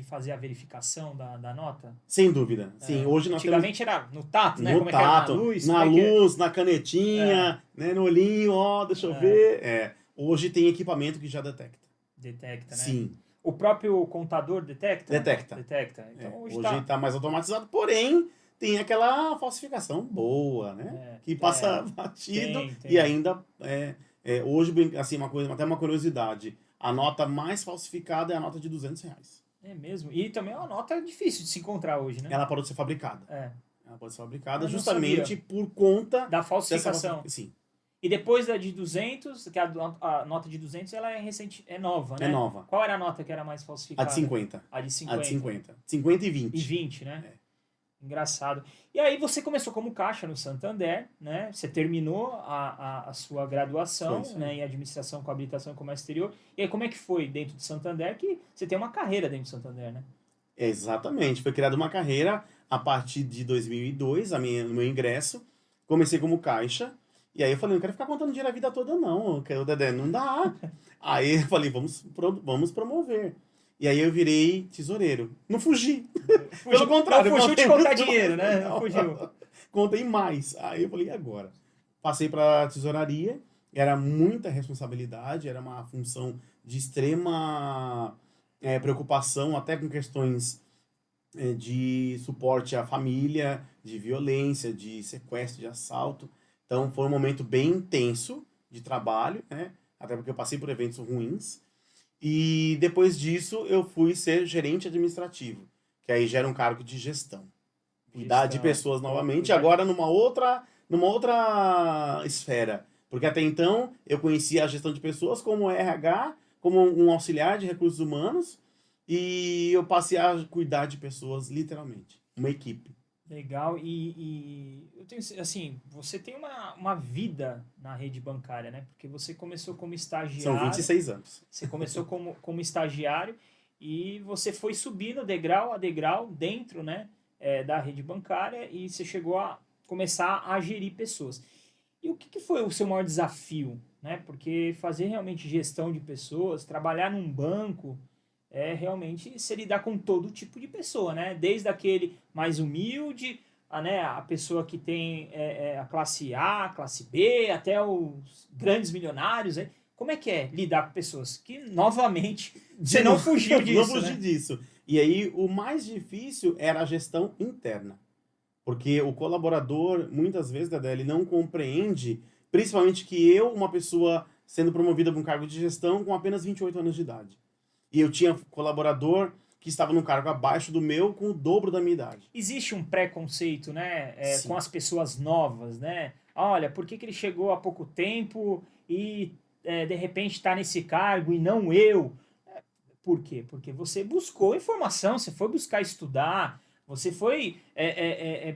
Speaker 1: fazer a verificação da nota?
Speaker 2: Sem dúvida. Sim, hoje nós
Speaker 1: antigamente era no tato, né?
Speaker 2: No
Speaker 1: como
Speaker 2: tato,
Speaker 1: é que era?
Speaker 2: na luz, na canetinha, né, no olhinho, deixa eu ver. Hoje tem equipamento que já detecta.
Speaker 1: Detecta, né?
Speaker 2: Sim.
Speaker 1: O próprio contador detecta?
Speaker 2: Detecta.
Speaker 1: Então,
Speaker 2: hoje tá mais automatizado, porém tem aquela falsificação boa, né? Que passa batido e ainda hoje, assim, até uma curiosidade, a nota mais falsificada é a nota de R$200.
Speaker 1: É mesmo? E também é uma nota difícil de se encontrar hoje, né?
Speaker 2: Ela pode ser fabricada. Ela pode ser fabricada justamente por conta
Speaker 1: da falsificação.
Speaker 2: Sim.
Speaker 1: E depois da de 200, que a nota de 200 ela é nova, né?
Speaker 2: É nova.
Speaker 1: Qual era a nota que era mais falsificada?
Speaker 2: A de 50.
Speaker 1: A de 50.
Speaker 2: A de 50. 50 e 20.
Speaker 1: E 20, né? Engraçado. E aí você começou como caixa no Santander, né? Você terminou a sua graduação, né, em administração com habilitação em comércio exterior. E aí como é que foi dentro do Santander? Que você tem uma carreira dentro do Santander, né?
Speaker 2: Exatamente. Foi criada uma carreira a partir de 2002, no meu ingresso. Comecei como caixa. E aí eu falei, não quero ficar contando dinheiro a vida toda não, Dedé, não dá. Aí eu falei, vamos promover. E aí eu virei tesoureiro. Não fugi. Pelo contrário.
Speaker 1: Não fugiu de contar dinheiro, né? Não fugiu.
Speaker 2: Contei mais. Aí eu falei, e agora? Passei para tesouraria, era muita responsabilidade, era uma função de extrema preocupação, até com questões de suporte à família, de violência, de sequestro, de assalto. Então, foi um momento bem intenso de trabalho, né? Até porque eu passei por eventos ruins. E depois disso, eu fui ser gerente administrativo, que aí gera um cargo de gestão. Cuidar de pessoas novamente, agora numa outra esfera. Porque até então, eu conhecia a gestão de pessoas como RH, como um auxiliar de recursos humanos, e eu passei a cuidar de pessoas, literalmente. Uma equipe.
Speaker 1: Legal, e eu tenho, assim, você tem uma vida na rede bancária, né? Porque você começou como estagiário.
Speaker 2: São 26 anos.
Speaker 1: Você começou como estagiário e você foi subindo degrau a degrau dentro, né, da rede bancária e você chegou a começar a gerir pessoas. E o que foi o seu maior desafio? Né? Porque fazer realmente gestão de pessoas, trabalhar num banco, realmente se lidar com todo tipo de pessoa, né? Desde aquele mais humilde, a pessoa que tem a classe A, classe B, até os grandes milionários. Né? Como é que é lidar com pessoas? Que, novamente, você não fugiu disso.
Speaker 2: Não fugi disso. E aí, o mais difícil era a gestão interna. Porque o colaborador, muitas vezes, Dedé, ele não compreende, principalmente que eu, uma pessoa sendo promovida para um cargo de gestão com apenas 28 anos de idade. E eu tinha colaborador que estava num cargo abaixo do meu com o dobro da minha idade.
Speaker 1: Existe um preconceito, né, com as pessoas novas, né? Olha, por que ele chegou há pouco tempo e de repente está nesse cargo e não eu? Por quê? Porque você buscou informação, você foi buscar estudar, você foi...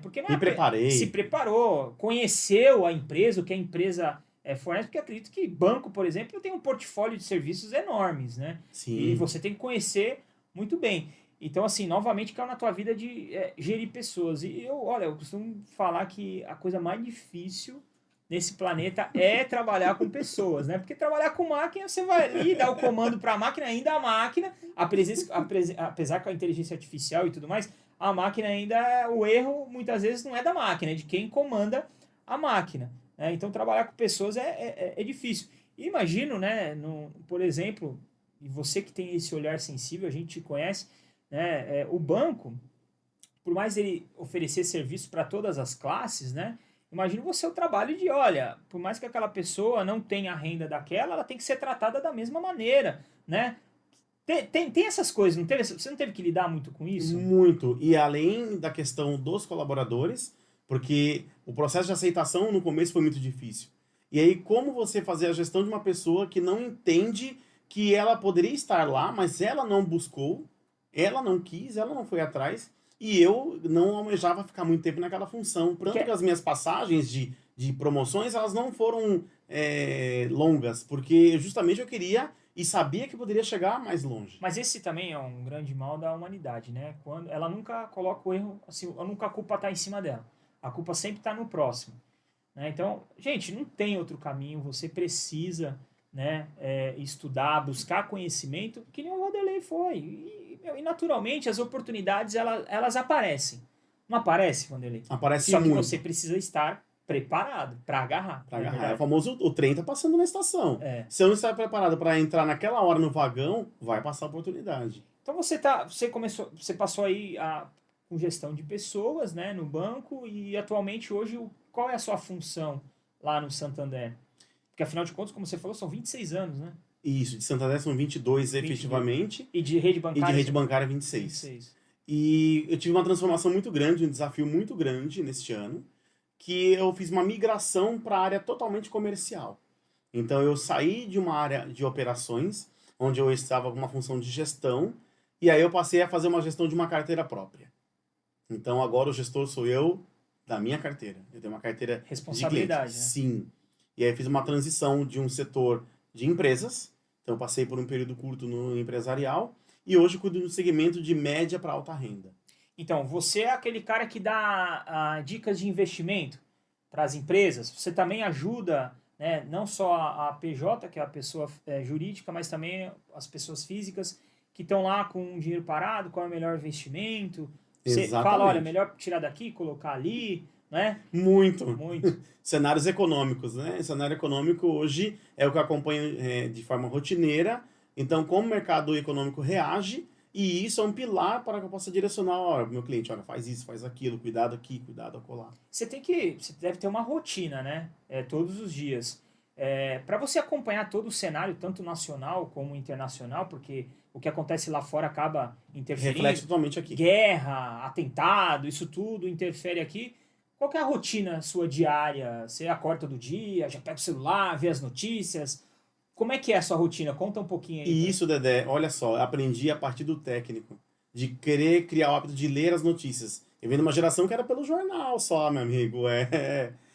Speaker 1: porque não
Speaker 2: Me preparei.
Speaker 1: Se preparou, conheceu a empresa, o que a empresa fornece, porque acredito que banco, por exemplo, tem um portfólio de serviços enormes, né?
Speaker 2: Sim.
Speaker 1: E você tem que conhecer muito bem. Então, assim, novamente caiu na tua vida de gerir pessoas. E eu costumo falar que a coisa mais difícil nesse planeta é trabalhar com pessoas, né? Porque trabalhar com máquina, você vai ali, dar o comando para a máquina, ainda a máquina, apesar com a inteligência artificial e tudo mais, a máquina ainda, o erro muitas vezes não é da máquina, é de quem comanda a máquina. Né? Então, trabalhar com pessoas é difícil. E imagino, né, por exemplo, e você que tem esse olhar sensível, a gente te conhece, né, o banco, por mais ele oferecer serviço para todas as classes, né, imagina você o trabalho de, olha, por mais que aquela pessoa não tenha a renda daquela, ela tem que ser tratada da mesma maneira, né? Tem essas coisas, não teve, você não teve que lidar muito com isso?
Speaker 2: Muito. E além da questão dos colaboradores, porque o processo de aceitação no começo foi muito difícil. E aí, como você fazer a gestão de uma pessoa que não entende que ela poderia estar lá, mas ela não buscou, ela não quis, ela não foi atrás, e eu não almejava ficar muito tempo naquela função. Tanto que as minhas passagens de promoções, elas não foram longas, porque justamente eu queria e sabia que poderia chegar mais longe.
Speaker 1: Mas esse também é um grande mal da humanidade, né? Quando ela nunca coloca o erro, assim, nunca a culpa está em cima dela. A culpa sempre está no próximo. Né? Então, gente, não tem outro caminho, você precisa... Né, estudar, buscar conhecimento, que nem o Vanderlei foi. E naturalmente as oportunidades elas aparecem. Não aparece, Vanderlei?
Speaker 2: Aparece
Speaker 1: Só
Speaker 2: muito.
Speaker 1: que você precisa estar preparado para agarrar.
Speaker 2: Pra agarrar. É o famoso, o trem tá passando na estação. Se eu não estar preparado para entrar naquela hora no vagão, vai passar a oportunidade.
Speaker 1: Então você passou aí com gestão de pessoas, né, no banco, e atualmente hoje qual é a sua função lá no Santander? Porque, afinal de contas, como você falou, são 26 anos, né?
Speaker 2: Isso, de Santander são 22 efetivamente.
Speaker 1: E de rede bancária?
Speaker 2: E de rede bancária 26. E eu tive uma transformação muito grande, um desafio muito grande neste ano, que eu fiz uma migração para a área totalmente comercial. Então, eu saí de uma área de operações, onde eu estava com uma função de gestão, e aí eu passei a fazer uma gestão de uma carteira própria. Então, agora o gestor sou eu da minha carteira. Eu tenho uma carteira
Speaker 1: responsabilidade,
Speaker 2: de
Speaker 1: né?
Speaker 2: Sim. E aí fiz uma transição de um setor de empresas, então eu passei por um período curto no empresarial, e hoje cuido do segmento de média para alta renda.
Speaker 1: Então, você é aquele cara que dá dicas de investimento para as empresas, você também ajuda, né, não só a PJ, que é a pessoa jurídica, mas também as pessoas físicas que estão lá com o dinheiro parado, qual é o melhor investimento. Você
Speaker 2: Exatamente.
Speaker 1: fala, olha, melhor tirar daqui, colocar ali, né?
Speaker 2: Muito.
Speaker 1: Muito.
Speaker 2: Cenários econômicos, né? Cenário econômico hoje é o que eu acompanho de forma rotineira. Então, como o mercado econômico reage, e isso é um pilar para que eu possa direcionar, ó, meu cliente, olha, faz isso, faz aquilo, cuidado aqui, cuidado acolá.
Speaker 1: Você deve ter uma rotina, né? Todos os dias. Para você acompanhar todo o cenário, tanto nacional como internacional, porque o que acontece lá fora acaba interferindo.
Speaker 2: Reflete totalmente aqui.
Speaker 1: Guerra, atentado, isso tudo interfere aqui. Qual que é a rotina sua diária? Você acorda do dia, já pega o celular, vê as notícias? Como é que é a sua rotina? Conta um pouquinho aí.
Speaker 2: E isso, Dedé, olha só, aprendi a partir do técnico, de querer criar o hábito de ler as notícias. Eu venho de uma geração que era pelo jornal só, meu amigo.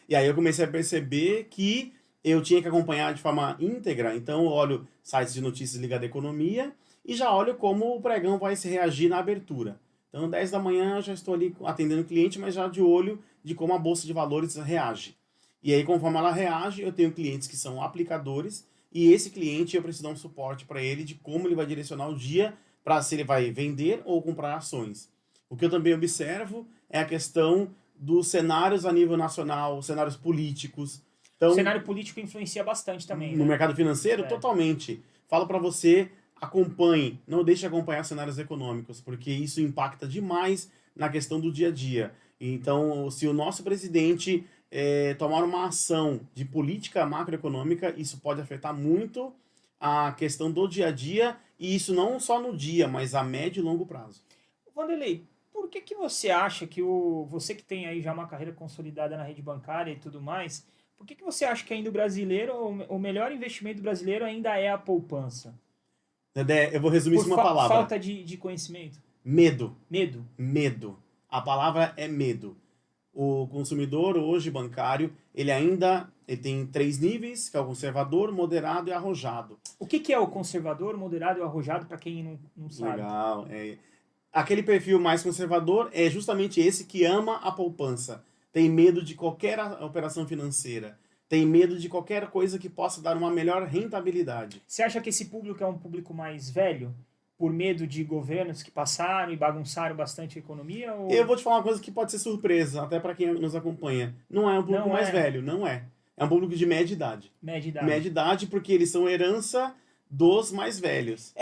Speaker 2: E aí eu comecei a perceber que eu tinha que acompanhar de forma íntegra. Então eu olho sites de notícias ligados à economia e já olho como o pregão vai se reagir na abertura. Então, 10 da manhã eu já estou ali atendendo o cliente, mas já de olho de como a bolsa de valores reage. E aí, conforme ela reage, eu tenho clientes que são aplicadores, e esse cliente eu preciso dar um suporte para ele de como ele vai direcionar o dia para se ele vai vender ou comprar ações. O que eu também observo é a questão dos cenários a nível nacional, cenários políticos. Então,
Speaker 1: o cenário político influencia bastante também,
Speaker 2: no
Speaker 1: né?
Speaker 2: mercado financeiro, totalmente. Falo para você, acompanhe, não deixe de acompanhar cenários econômicos, porque isso impacta demais na questão do dia a dia. Então, se o nosso presidente tomar uma ação de política macroeconômica, isso pode afetar muito a questão do dia a dia, e isso não só no dia, mas a médio e longo prazo.
Speaker 1: Vanderlei, por que você acha que você que tem aí já uma carreira consolidada na rede bancária e tudo mais, por que você acha que ainda o brasileiro, o melhor investimento brasileiro ainda é a poupança?
Speaker 2: Dedé, eu vou resumir isso em uma palavra.
Speaker 1: Falta de conhecimento?
Speaker 2: Medo.
Speaker 1: Medo.
Speaker 2: Medo. A palavra é medo. O consumidor hoje bancário, ele tem 3 níveis, que é o conservador, moderado e arrojado.
Speaker 1: O que é o conservador, moderado e arrojado, para quem não sabe?
Speaker 2: Legal. Aquele perfil mais conservador é justamente esse que ama a poupança. Tem medo de qualquer operação financeira. Tem medo de qualquer coisa que possa dar uma melhor rentabilidade.
Speaker 1: Você acha que esse público é um público mais velho? Por medo de governos que passaram e bagunçaram bastante a economia? Ou...
Speaker 2: Eu vou te falar uma coisa que pode ser surpresa, até para quem nos acompanha. Não é um público mais velho, não é. É um público de média idade.
Speaker 1: Média idade.
Speaker 2: Média idade porque eles são herança dos mais velhos.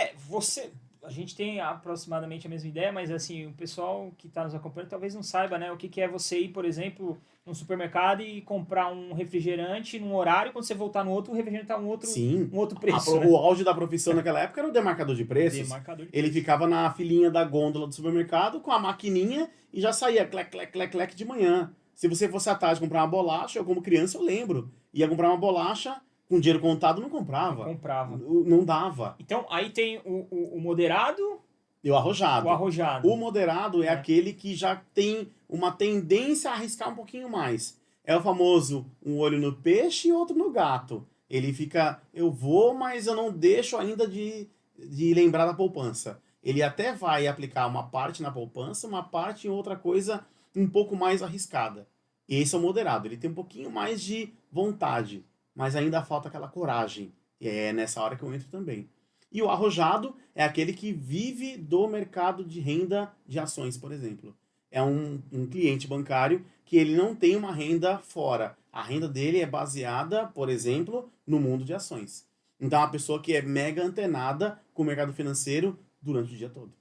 Speaker 1: A gente tem aproximadamente a mesma ideia, mas assim, o pessoal que está nos acompanhando talvez não saiba, né? O que é você ir, por exemplo, num supermercado e comprar um refrigerante num horário, quando você voltar no outro, o refrigerante está um outro preço.
Speaker 2: O auge da profissão naquela época era o demarcador de preços. Ele ficava na filinha da gôndola do supermercado com a maquininha e já saía clec, clec, clec, clec de manhã. Se você fosse à tarde comprar uma bolacha, eu como criança eu lembro, ia comprar uma bolacha... Com dinheiro contado, não comprava.
Speaker 1: Não comprava.
Speaker 2: Não dava.
Speaker 1: Então, aí tem o moderado
Speaker 2: e o arrojado.
Speaker 1: O arrojado.
Speaker 2: O moderado é aquele que já tem uma tendência a arriscar um pouquinho mais. É o famoso um olho no peixe e outro no gato. Ele fica, eu vou, mas eu não deixo ainda de lembrar da poupança. Ele até vai aplicar uma parte na poupança, uma parte em outra coisa um pouco mais arriscada. Esse é o moderado. Ele tem um pouquinho mais de vontade, mas ainda falta aquela coragem. E é nessa hora que eu entro também. E o arrojado é aquele que vive do mercado de renda de ações, por exemplo. É um cliente bancário que ele não tem uma renda fora. A renda dele é baseada, por exemplo, no mundo de ações. Então é uma pessoa que é mega antenada com o mercado financeiro durante o dia todo.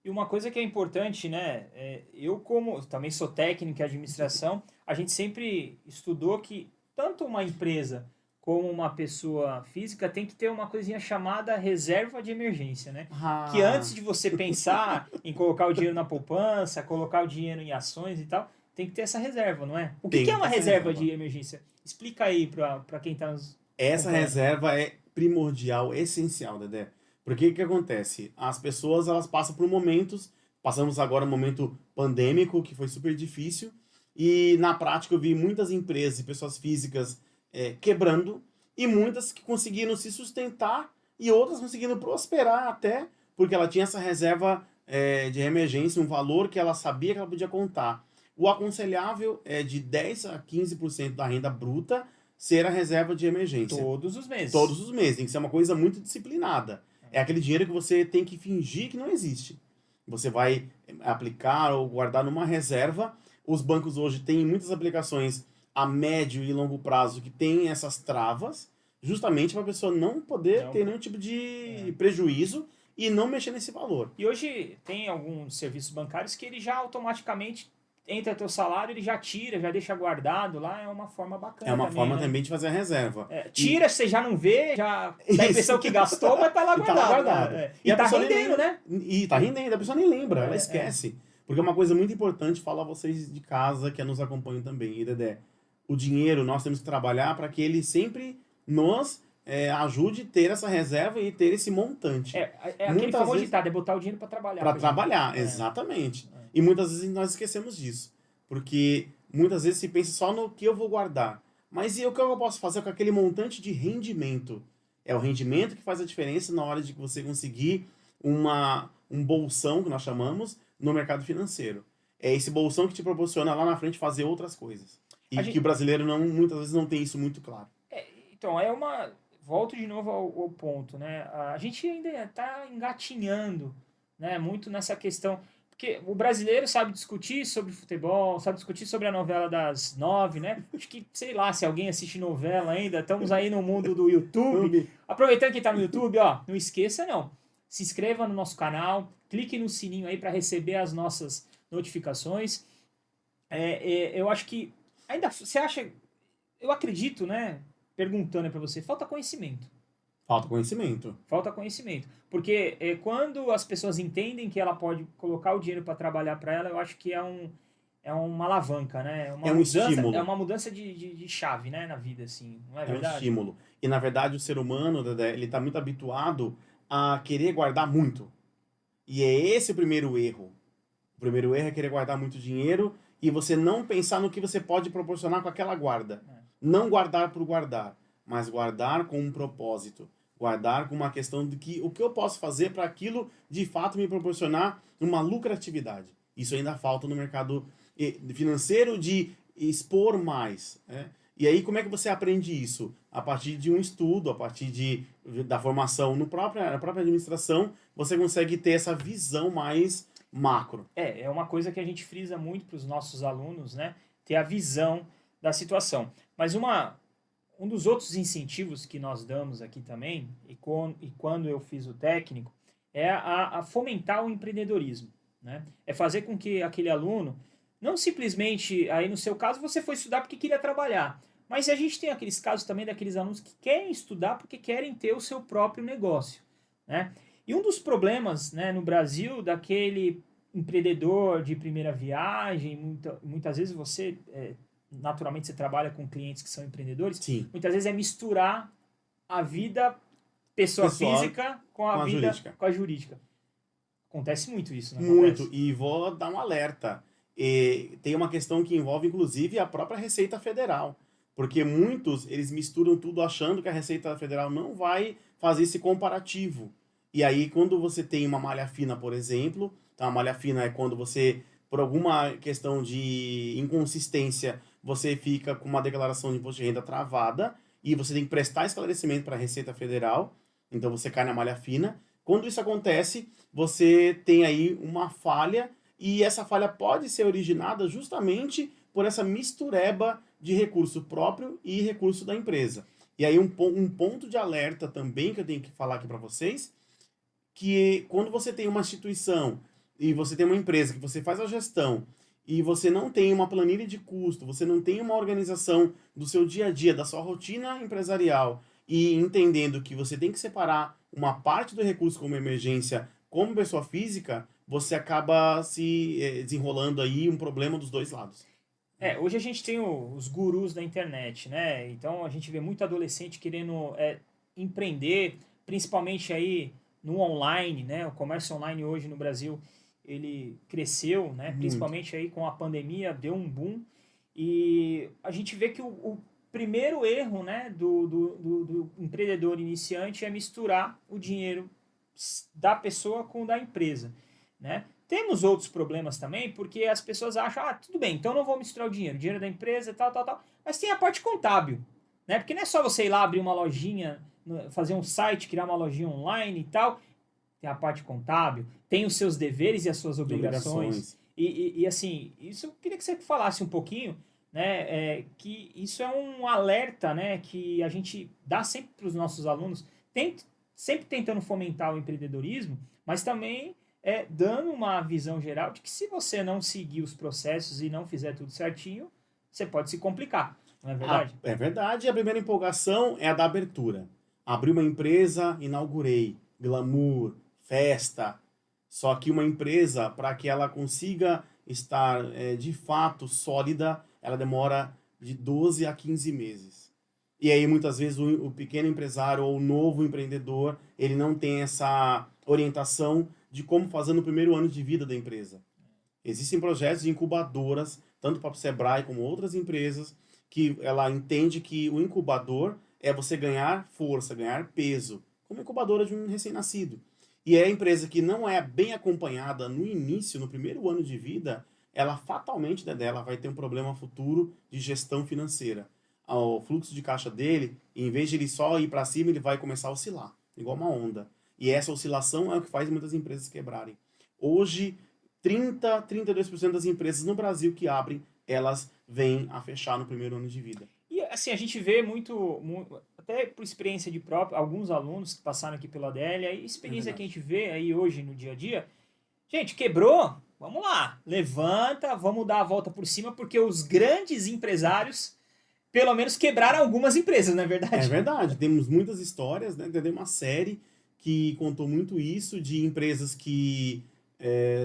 Speaker 1: E uma coisa que é importante, né? Eu como também sou técnico em administração, a gente sempre estudou que tanto uma empresa como uma pessoa física tem que ter uma coisinha chamada reserva de emergência, né? Que antes de você pensar em colocar o dinheiro na poupança, colocar o dinheiro em ações e tal, tem que ter essa reserva, não é? O que é uma reserva de emergência? Explica aí para quem está nos...
Speaker 2: Essa reserva é primordial, essencial, Dedé. Porque o que acontece? As pessoas elas passam por momentos, passamos agora um momento pandêmico, que foi super difícil, e na prática eu vi muitas empresas e pessoas físicas quebrando, e muitas que conseguiram se sustentar e outras conseguindo prosperar até, porque ela tinha essa reserva de emergência, um valor que ela sabia que ela podia contar. O aconselhável é de 10% a 15% da renda bruta ser a reserva de emergência.
Speaker 1: Todos os meses.
Speaker 2: Todos os meses, tem que ser uma coisa muito disciplinada. É aquele dinheiro que você tem que fingir que não existe. Você vai aplicar ou guardar numa reserva. Os bancos hoje têm muitas aplicações a médio e longo prazo que tem essas travas, justamente para a pessoa não poder ter nenhum tipo de prejuízo e não mexer nesse valor.
Speaker 1: E hoje tem alguns serviços bancários que ele já automaticamente entra teu salário, ele já tira, já deixa guardado lá, é uma forma bacana.
Speaker 2: É uma
Speaker 1: também,
Speaker 2: forma
Speaker 1: né?
Speaker 2: também de fazer a reserva.
Speaker 1: Tira, você já não vê, já dá a impressão que gastou, mas tá lá guardado.
Speaker 2: Tá lá guardado.
Speaker 1: E tá rendendo, né?
Speaker 2: E tá rendendo, a pessoa nem lembra, ela esquece. Porque é uma coisa muito importante falar a vocês de casa que nos acompanham também, e Dedé. O dinheiro, nós temos que trabalhar para que ele sempre nos ajude a ter essa reserva e ter esse montante.
Speaker 1: Aquele famoso ditado, é botar o dinheiro para trabalhar.
Speaker 2: Para trabalhar, exatamente. E muitas vezes nós esquecemos disso. Porque muitas vezes se pensa só no que eu vou guardar. Mas e o que eu posso fazer com aquele montante de rendimento? É o rendimento que faz a diferença na hora de você conseguir um bolsão, que nós chamamos, no mercado financeiro. É esse bolsão que te proporciona lá na frente fazer outras coisas. E que o brasileiro muitas vezes não tem isso muito claro.
Speaker 1: Então, volto de novo ao ponto, né? A gente ainda está engatinhando, né, muito nessa questão. Porque o brasileiro sabe discutir sobre futebol, sabe discutir sobre a novela das 9, né? Acho que, sei lá, se alguém assiste novela ainda, estamos aí no mundo do YouTube. Aproveitando que está no YouTube, ó, não esqueça não. Se inscreva no nosso canal, clique no sininho aí para receber as nossas notificações. Eu acho que ainda você acha, eu acredito, né? Perguntando para você, falta conhecimento.
Speaker 2: Falta conhecimento.
Speaker 1: Falta conhecimento. Porque quando as pessoas entendem que ela pode colocar o dinheiro para trabalhar para ela, eu acho que é uma alavanca, né?
Speaker 2: Estímulo.
Speaker 1: É uma mudança de chave, né, na vida, assim. Não é verdade?
Speaker 2: É um estímulo. E, na verdade, o ser humano, Dedé, ele está muito habituado a querer guardar muito. E é esse o primeiro erro. O primeiro erro é querer guardar muito dinheiro e você não pensar no que você pode proporcionar com aquela guarda. Não guardar por guardar, mas guardar com um propósito. Guardar com uma questão de que o que eu posso fazer para aquilo de fato me proporcionar uma lucratividade. Isso ainda falta no mercado financeiro, de expor mais, né? E aí como é que você aprende isso? A partir de um estudo, a partir da formação na própria administração, você consegue ter essa visão mais macro.
Speaker 1: É uma coisa que a gente frisa muito para os nossos alunos, né? Ter a visão da situação. Mas um dos outros incentivos que nós damos aqui também, e quando eu fiz o técnico, é a fomentar o empreendedorismo, né? É fazer com que aquele aluno, não simplesmente, aí no seu caso, você foi estudar porque queria trabalhar, mas a gente tem aqueles casos também daqueles alunos que querem estudar porque querem ter o seu próprio negócio, né? E um dos problemas, né, no Brasil, daquele empreendedor de primeira viagem, muitas vezes você... naturalmente você trabalha com clientes que são empreendedores,
Speaker 2: Sim.
Speaker 1: Muitas vezes é misturar a vida pessoa física com a vida jurídica. Com a jurídica. Acontece muito isso, não
Speaker 2: muito.
Speaker 1: Acontece?
Speaker 2: E vou dar um alerta. Tem uma questão que envolve, inclusive, a própria Receita Federal. Porque muitos, eles misturam tudo achando que a Receita Federal não vai fazer esse comparativo. E aí, quando você tem uma malha fina, por exemplo, então a malha fina é quando você, por alguma questão de inconsistência, você fica com uma declaração de imposto de renda travada e você tem que prestar esclarecimento para a Receita Federal, então você cai na malha fina. Quando isso acontece, você tem aí uma falha e essa falha pode ser originada justamente por essa mistureba de recurso próprio e recurso da empresa. E aí um ponto de alerta também que eu tenho que falar aqui para vocês, que quando você tem uma instituição e você tem uma empresa que você faz a gestão e você não tem uma planilha de custo, você não tem uma organização do seu dia a dia, da sua rotina empresarial, e entendendo que você tem que separar uma parte do recurso como emergência como pessoa física, você acaba se desenrolando aí um problema dos dois lados.
Speaker 1: Hoje a gente tem os gurus da internet, né? Então a gente vê muito adolescente querendo empreender, principalmente aí no online, né? O comércio online hoje no Brasil, ele cresceu, né? Principalmente aí com a pandemia, deu um boom. E a gente vê que o primeiro erro, né, do empreendedor iniciante é misturar o dinheiro da pessoa com o da empresa, né? Temos outros problemas também, porque as pessoas acham, tudo bem, então não vou misturar o dinheiro da empresa, tal. Mas tem a parte contábil, né? Porque não é só você ir lá abrir uma lojinha, fazer um site, criar uma lojinha online e tal. Tem a parte contábil, tem os seus deveres e as suas obrigações. E assim, isso eu queria que você falasse um pouquinho, né? Que isso é um alerta, né? Que a gente dá sempre para os nossos alunos, sempre tentando fomentar o empreendedorismo, mas também dando uma visão geral de que se você não seguir os processos e não fizer tudo certinho, você pode se complicar, não é verdade?
Speaker 2: É verdade, e a primeira empolgação é a da abertura. Abri uma empresa, inaugurei, glamour, festa. Só que uma empresa, para que ela consiga estar de fato sólida, ela demora de 12 a 15 meses. E aí, muitas vezes, o pequeno empresário ou o novo empreendedor, ele não tem essa orientação de como fazer no primeiro ano de vida da empresa. Existem projetos de incubadoras, tanto para o Sebrae como outras empresas, que ela entende que o incubador é você ganhar força, ganhar peso, como incubadora de um recém-nascido. E é a empresa que não é bem acompanhada no início, no primeiro ano de vida, ela fatalmente, dela vai ter um problema futuro de gestão financeira. O fluxo de caixa dele, em vez de ele só ir para cima, ele vai começar a oscilar, igual uma onda. E essa oscilação é o que faz muitas empresas quebrarem. Hoje, 32% das empresas no Brasil que abrem, elas vêm a fechar no primeiro ano de vida.
Speaker 1: E assim, a gente vê muito até por experiência de próprio, alguns alunos que passaram aqui pela ADL, a experiência que a gente vê aí hoje no dia a dia, gente, quebrou, vamos lá, levanta, vamos dar a volta por cima, porque os grandes empresários, pelo menos, quebraram algumas empresas, não é verdade?
Speaker 2: É verdade, temos muitas histórias, né? Tem uma série que contou muito isso, de empresas que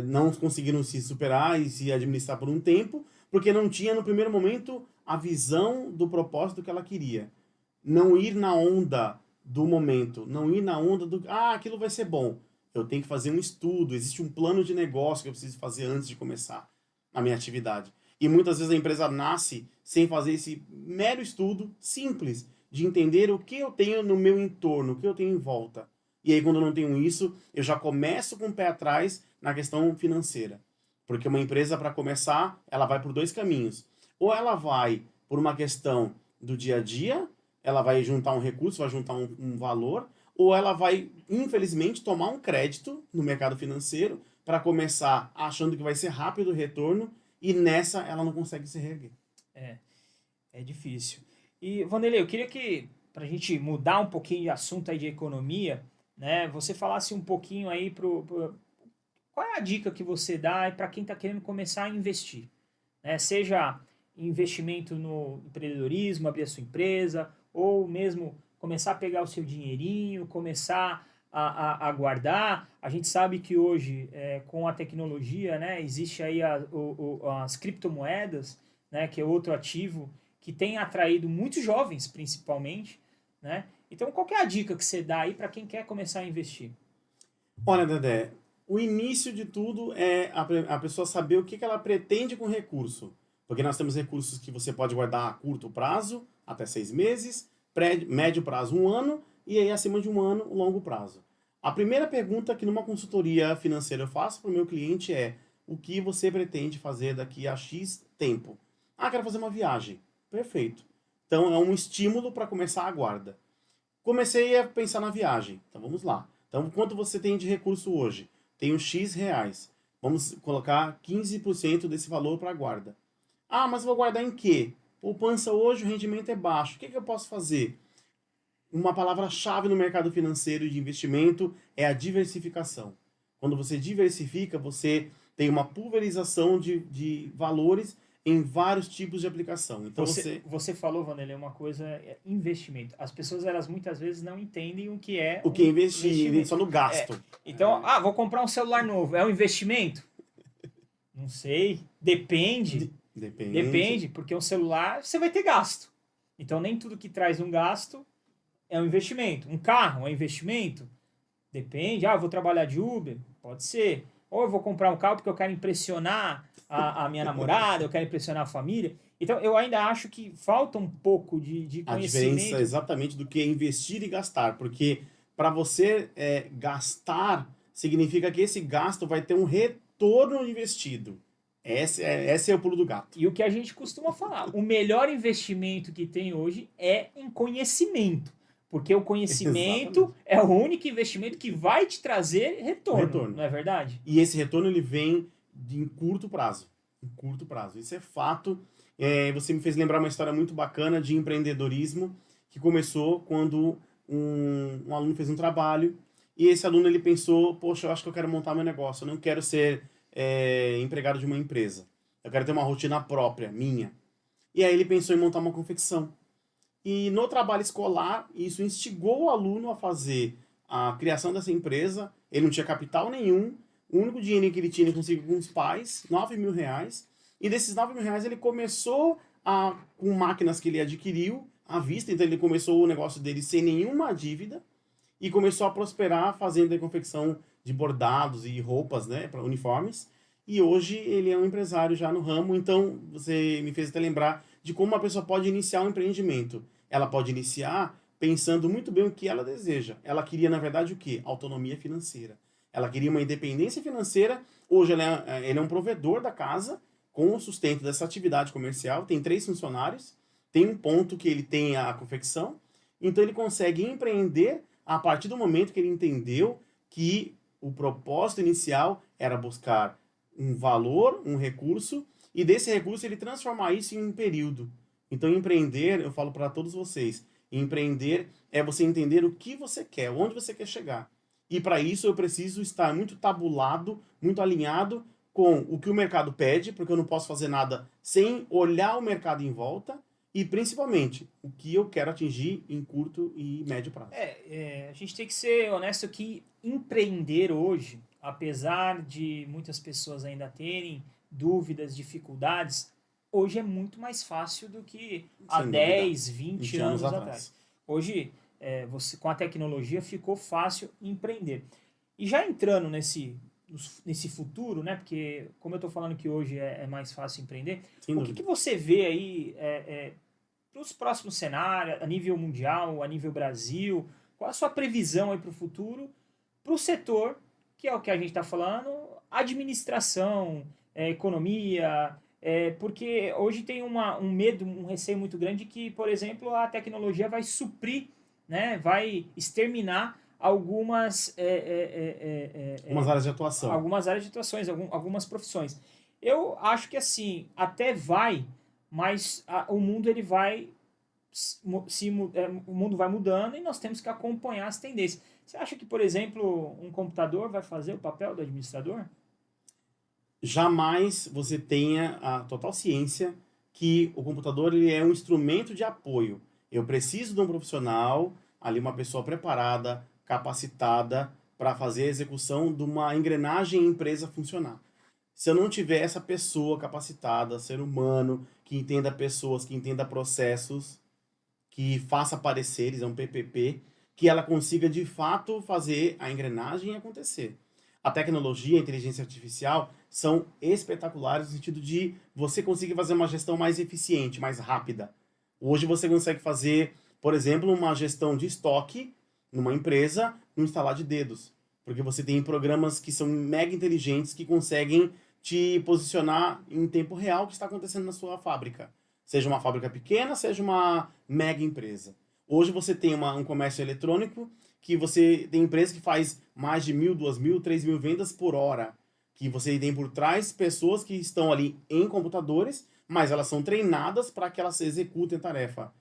Speaker 2: não conseguiram se superar e se administrar por um tempo, porque não tinha, no primeiro momento, a visão do propósito que ela queria. Não ir na onda do momento, não ir na onda do, aquilo vai ser bom. Eu tenho que fazer um estudo, existe um plano de negócio que eu preciso fazer antes de começar a minha atividade. E muitas vezes a empresa nasce sem fazer esse mero estudo simples de entender o que eu tenho no meu entorno, o que eu tenho em volta. E aí, quando eu não tenho isso, eu já começo com o pé atrás na questão financeira. Porque uma empresa, para começar, ela vai por dois caminhos. Ou ela vai por uma questão do dia a dia, ela vai juntar um recurso, vai juntar um valor, ou ela vai, infelizmente, tomar um crédito no mercado financeiro para começar achando que vai ser rápido o retorno, e nessa ela não consegue se reerguer.
Speaker 1: É difícil. E, Vanderlei, eu queria que, para a gente mudar um pouquinho de assunto aí de economia, né, você falasse um pouquinho aí qual é a dica que você dá para quem está querendo começar a investir, né? Seja investimento no empreendedorismo, abrir a sua empresa, ou mesmo começar a pegar o seu dinheirinho, começar a guardar. A gente sabe que hoje, com a tecnologia, né, existe aí as criptomoedas, né, que é outro ativo que tem atraído muitos jovens, principalmente, né? Então, qual que é a dica que você dá aí para quem quer começar a investir?
Speaker 2: Olha, Dedé, o início de tudo é a pessoa saber o que ela pretende com o recurso. Porque nós temos recursos que você pode guardar a curto prazo, até 6 meses, médio prazo, 1 ano, e aí acima de 1 ano, longo prazo. A primeira pergunta que numa consultoria financeira eu faço para o meu cliente é: o que você pretende fazer daqui a X tempo? Quero fazer uma viagem. Perfeito. Então é um estímulo para começar a guarda. Comecei a pensar na viagem. Então vamos lá. Então quanto você tem de recurso hoje? Tenho X reais. Vamos colocar 15% desse valor para a guarda. Mas vou guardar em quê? Poupança hoje, o rendimento é baixo. O que eu posso fazer? Uma palavra-chave no mercado financeiro e de investimento é a diversificação. Quando você diversifica, você tem uma pulverização de valores em vários tipos de aplicação. Então
Speaker 1: você falou, Vanderlei, uma coisa, investimento. As pessoas, elas muitas vezes não entendem o que é
Speaker 2: investir, só no gasto.
Speaker 1: Então, vou comprar um celular novo. É um investimento? Não sei. Depende, porque um celular você vai ter gasto. Então, nem tudo que traz um gasto é um investimento. Um carro é um investimento? Depende. Eu vou trabalhar de Uber? Pode ser. Ou eu vou comprar um carro porque eu quero impressionar a minha namorada, eu quero impressionar a família. Então, eu ainda acho que falta um pouco de conhecimento.
Speaker 2: A diferença exatamente do que é investir e gastar. Porque para você gastar, significa que esse gasto vai ter um retorno investido. Esse é o pulo do gato.
Speaker 1: E o que a gente costuma falar, o melhor investimento que tem hoje é em conhecimento. Porque o conhecimento é o único investimento que vai te trazer retorno. Não é verdade?
Speaker 2: E esse retorno ele vem em curto prazo. Em curto prazo. Isso é fato. Você me fez lembrar uma história muito bacana de empreendedorismo que começou quando um aluno fez um trabalho e esse aluno ele pensou: poxa, eu acho que eu quero montar meu negócio. Eu não quero ser empregado de uma empresa. Eu quero ter uma rotina própria, minha. E aí ele pensou em montar uma confecção. E no trabalho escolar, isso instigou o aluno a fazer a criação dessa empresa. Ele não tinha capital nenhum. O único dinheiro que ele tinha, ele conseguiu com os pais, R$9.000. E desses R$9.000, ele começou com máquinas que ele adquiriu à vista. Então, ele começou o negócio dele sem nenhuma dívida. E começou a prosperar fazendo a confecção de bordados e roupas, né, para uniformes. E hoje ele é um empresário já no ramo. Então, você me fez até lembrar de como uma pessoa pode iniciar um empreendimento. Ela pode iniciar pensando muito bem o que ela deseja. Ela queria, na verdade, o quê? Autonomia financeira. ela queria uma independência financeira. Hoje ele é um provedor da casa, com o sustento dessa atividade comercial, tem 3 funcionários, tem um ponto que ele tem a confecção, então ele consegue empreender a partir do momento que ele entendeu que o propósito inicial era buscar um valor, um recurso, e desse recurso ele transformar isso em um período. Então empreender, eu falo para todos vocês, empreender é você entender o que você quer, onde você quer chegar. E para isso eu preciso estar muito tabulado, muito alinhado com o que o mercado pede, porque eu não posso fazer nada sem olhar o mercado em volta, e principalmente o que eu quero atingir em curto e médio prazo.
Speaker 1: A gente tem que ser honesto que empreender hoje, apesar de muitas pessoas ainda terem dúvidas, dificuldades, hoje é muito mais fácil do que há 10, 20 anos atrás. Hoje, você, com a tecnologia, ficou fácil empreender. E já entrando nesse futuro, né? Porque, como eu estou falando que hoje é mais fácil empreender, o que você vê aí para os próximos cenários, a nível mundial, a nível Brasil? Qual a sua previsão aí para o futuro, para o setor, que é o que a gente está falando, administração, economia, porque hoje tem um medo, um receio muito grande que, por exemplo, a tecnologia vai suprir, né, vai exterminar algumas
Speaker 2: áreas de atuação.
Speaker 1: Algumas áreas de atuações, algumas profissões. Eu acho que assim, até vai, mas o mundo ele vai o mundo vai mudando e nós temos que acompanhar as tendências. Você acha que, por exemplo, um computador vai fazer o papel do administrador?
Speaker 2: Jamais você tenha a total ciência que o computador ele é um instrumento de apoio. Eu preciso de um profissional, ali uma pessoa preparada, capacitada para fazer a execução de uma engrenagem empresa funcionar. Se eu não tiver essa pessoa capacitada, ser humano, que entenda pessoas, que entenda processos, que faça pareceres, é um PPP, que ela consiga de fato fazer a engrenagem acontecer. A tecnologia, a inteligência artificial são espetaculares no sentido de você conseguir fazer uma gestão mais eficiente, mais rápida. Hoje você consegue fazer, por exemplo, uma gestão de estoque numa empresa no instalar de dedos. Porque você tem programas que são mega inteligentes que conseguem te posicionar em tempo real o que está acontecendo na sua fábrica. Seja uma fábrica pequena, seja uma mega empresa. Hoje você tem um comércio eletrônico que você tem empresa que faz mais de 1.000, 2.000, 3.000 vendas por hora. Que você tem por trás pessoas que estão ali em computadores, mas elas são treinadas para que elas executem a tarefa.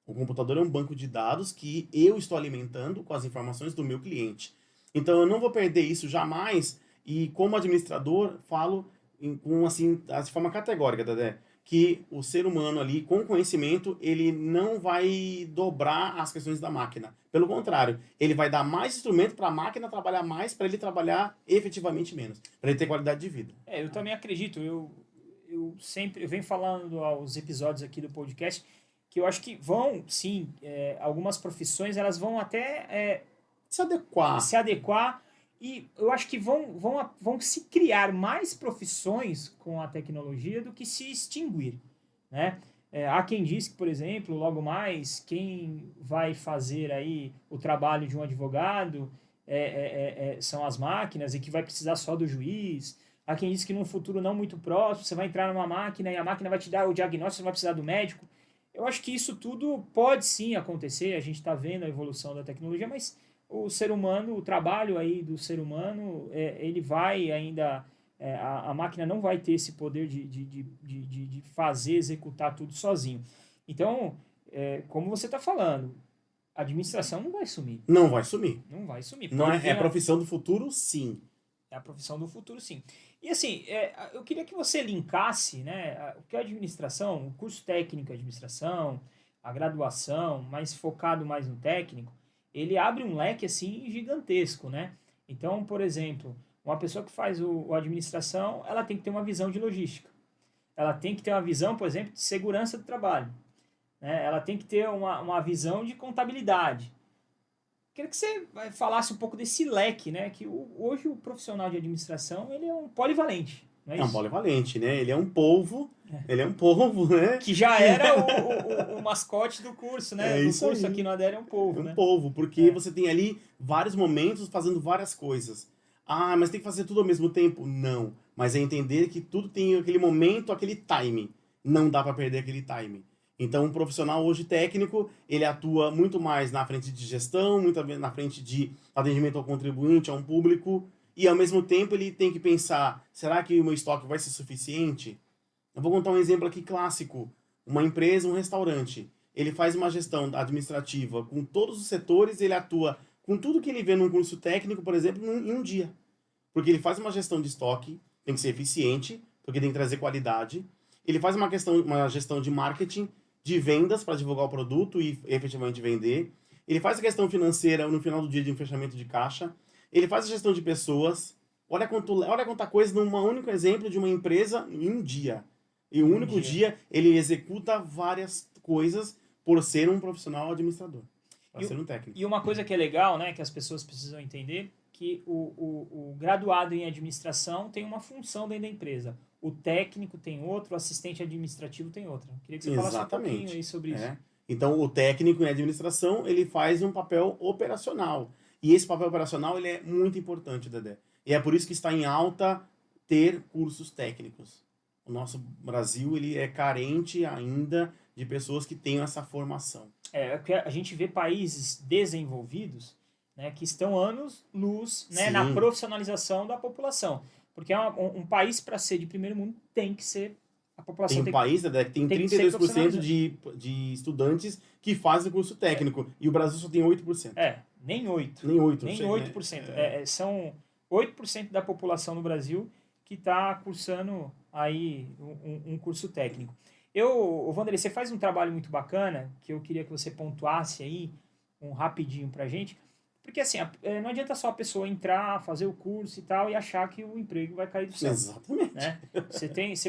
Speaker 2: O computador é um banco de dados que eu estou alimentando com as informações do meu cliente. Então eu não vou perder isso jamais, e como administrador falo de forma categórica, Dedé, que o ser humano ali, com conhecimento, ele não vai dobrar as questões da máquina. Pelo contrário, ele vai dar mais instrumento para a máquina trabalhar mais, para ele trabalhar efetivamente menos, para ele ter qualidade de vida.
Speaker 1: Eu também acredito. Eu venho falando aos episódios aqui do podcast que eu acho que vão, sim, algumas profissões elas vão até se adequar e eu acho que vão se criar mais profissões com a tecnologia do que se extinguir, né? Há quem diz que, por exemplo, logo mais, quem vai fazer aí o trabalho de um advogado são as máquinas e que vai precisar só do juiz. Há quem diz que num futuro não muito próximo você vai entrar numa máquina e a máquina vai te dar o diagnóstico, você não vai precisar do médico. Eu acho que isso tudo pode sim acontecer, a gente está vendo a evolução da tecnologia, mas o ser humano, o trabalho aí do ser humano, ele vai ainda... a máquina não vai ter esse poder de fazer, executar tudo sozinho. Então, como você está falando, a administração não vai sumir.
Speaker 2: Não vai sumir.
Speaker 1: Não vai sumir.
Speaker 2: Não é a profissão do futuro, sim.
Speaker 1: É a profissão do futuro, sim. E assim, eu queria que você linkasse, né, o que é a administração, o curso técnico de administração, a graduação, mais focado mais no técnico, ele abre um leque assim gigantesco, né? Então, por exemplo, uma pessoa que faz a administração, ela tem que ter uma visão de logística. Ela tem que ter uma visão, por exemplo, de segurança do trabalho. Né? Ela tem que ter uma visão de contabilidade. Queria que você falasse um pouco desse leque, né? Que hoje o profissional de administração, ele é um polivalente. Não é isso?
Speaker 2: Um polivalente, né? Ele é um polvo, né?
Speaker 1: Que já era o mascote do curso, né?
Speaker 2: Do
Speaker 1: curso
Speaker 2: aí.
Speaker 1: Aqui no ADER é um polvo,
Speaker 2: né?
Speaker 1: Um
Speaker 2: polvo, porque você tem ali vários momentos fazendo várias coisas. Ah, mas tem que fazer tudo ao mesmo tempo? Não. Mas é entender que tudo tem aquele momento, aquele time. Não dá para perder aquele time. Então, um profissional hoje técnico, ele atua muito mais na frente de gestão, muito na frente de atendimento ao contribuinte, a um público, e ao mesmo tempo ele tem que pensar, será que o meu estoque vai ser suficiente? Eu vou contar um exemplo aqui clássico. Uma empresa, um restaurante, ele faz uma gestão administrativa com todos os setores, ele atua com tudo que ele vê num curso técnico, por exemplo, em um dia. Porque ele faz uma gestão de estoque, tem que ser eficiente, porque tem que trazer qualidade. Ele faz uma gestão de marketing, de vendas para divulgar o produto e efetivamente vender. Ele faz a questão financeira no final do dia de um fechamento de caixa. Ele faz a gestão de pessoas. Olha quanta coisa num único exemplo de uma empresa em um dia. E um único dia ele executa várias coisas por ser um profissional administrador, por ser um técnico.
Speaker 1: E uma coisa que é legal, né, que as pessoas precisam entender, que o graduado em administração tem uma função dentro da empresa. O técnico tem outro, o assistente administrativo tem outra. Queria que você falasse um pouquinho aí sobre isso.
Speaker 2: Então, o técnico em administração, ele faz um papel operacional. E esse papel operacional, ele é muito importante, Dedé. E é por isso que está em alta ter cursos técnicos. O nosso Brasil, ele é carente ainda de pessoas que tenham essa formação.
Speaker 1: Porque a gente vê países desenvolvidos, né, que estão anos-luz, né, na profissionalização da população. Porque um país, para ser de primeiro mundo, tem que ser... A população
Speaker 2: tem um país, Dedé, que tem 32% de estudantes que fazem curso técnico. E o Brasil só tem 8%.
Speaker 1: Nem 8%.
Speaker 2: Nem 8%.
Speaker 1: Nem 8%. São 8% da população no Brasil que está cursando aí um curso técnico. Wanderley, você faz um trabalho muito bacana, que eu queria que você pontuasse aí, rapidinho pra gente, porque assim, não adianta só a pessoa entrar, fazer o curso e tal, e achar que o emprego vai cair do céu.
Speaker 2: Exatamente.
Speaker 1: Né?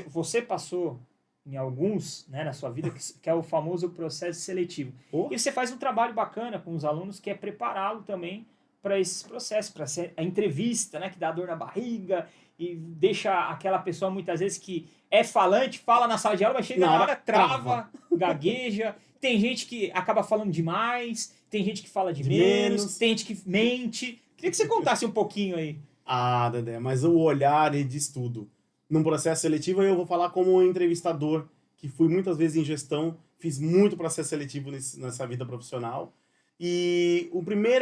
Speaker 1: Você passou em alguns, né, na sua vida, que é o famoso processo seletivo. E você faz um trabalho bacana com os alunos, que é prepará-lo também para esses processos, para a entrevista, né, que dá dor na barriga e deixa aquela pessoa, muitas vezes, que é falante, fala na sala de aula, mas chega na hora, trava, gagueja. Tem gente que acaba falando demais, tem gente que fala de menos, tem gente que mente. Queria que você contasse um pouquinho aí.
Speaker 2: Ah, Dedé, mas o olhar, ele diz tudo. Num processo seletivo, eu vou falar como entrevistador, que fui muitas vezes em gestão, fiz muito processo seletivo nessa vida profissional. E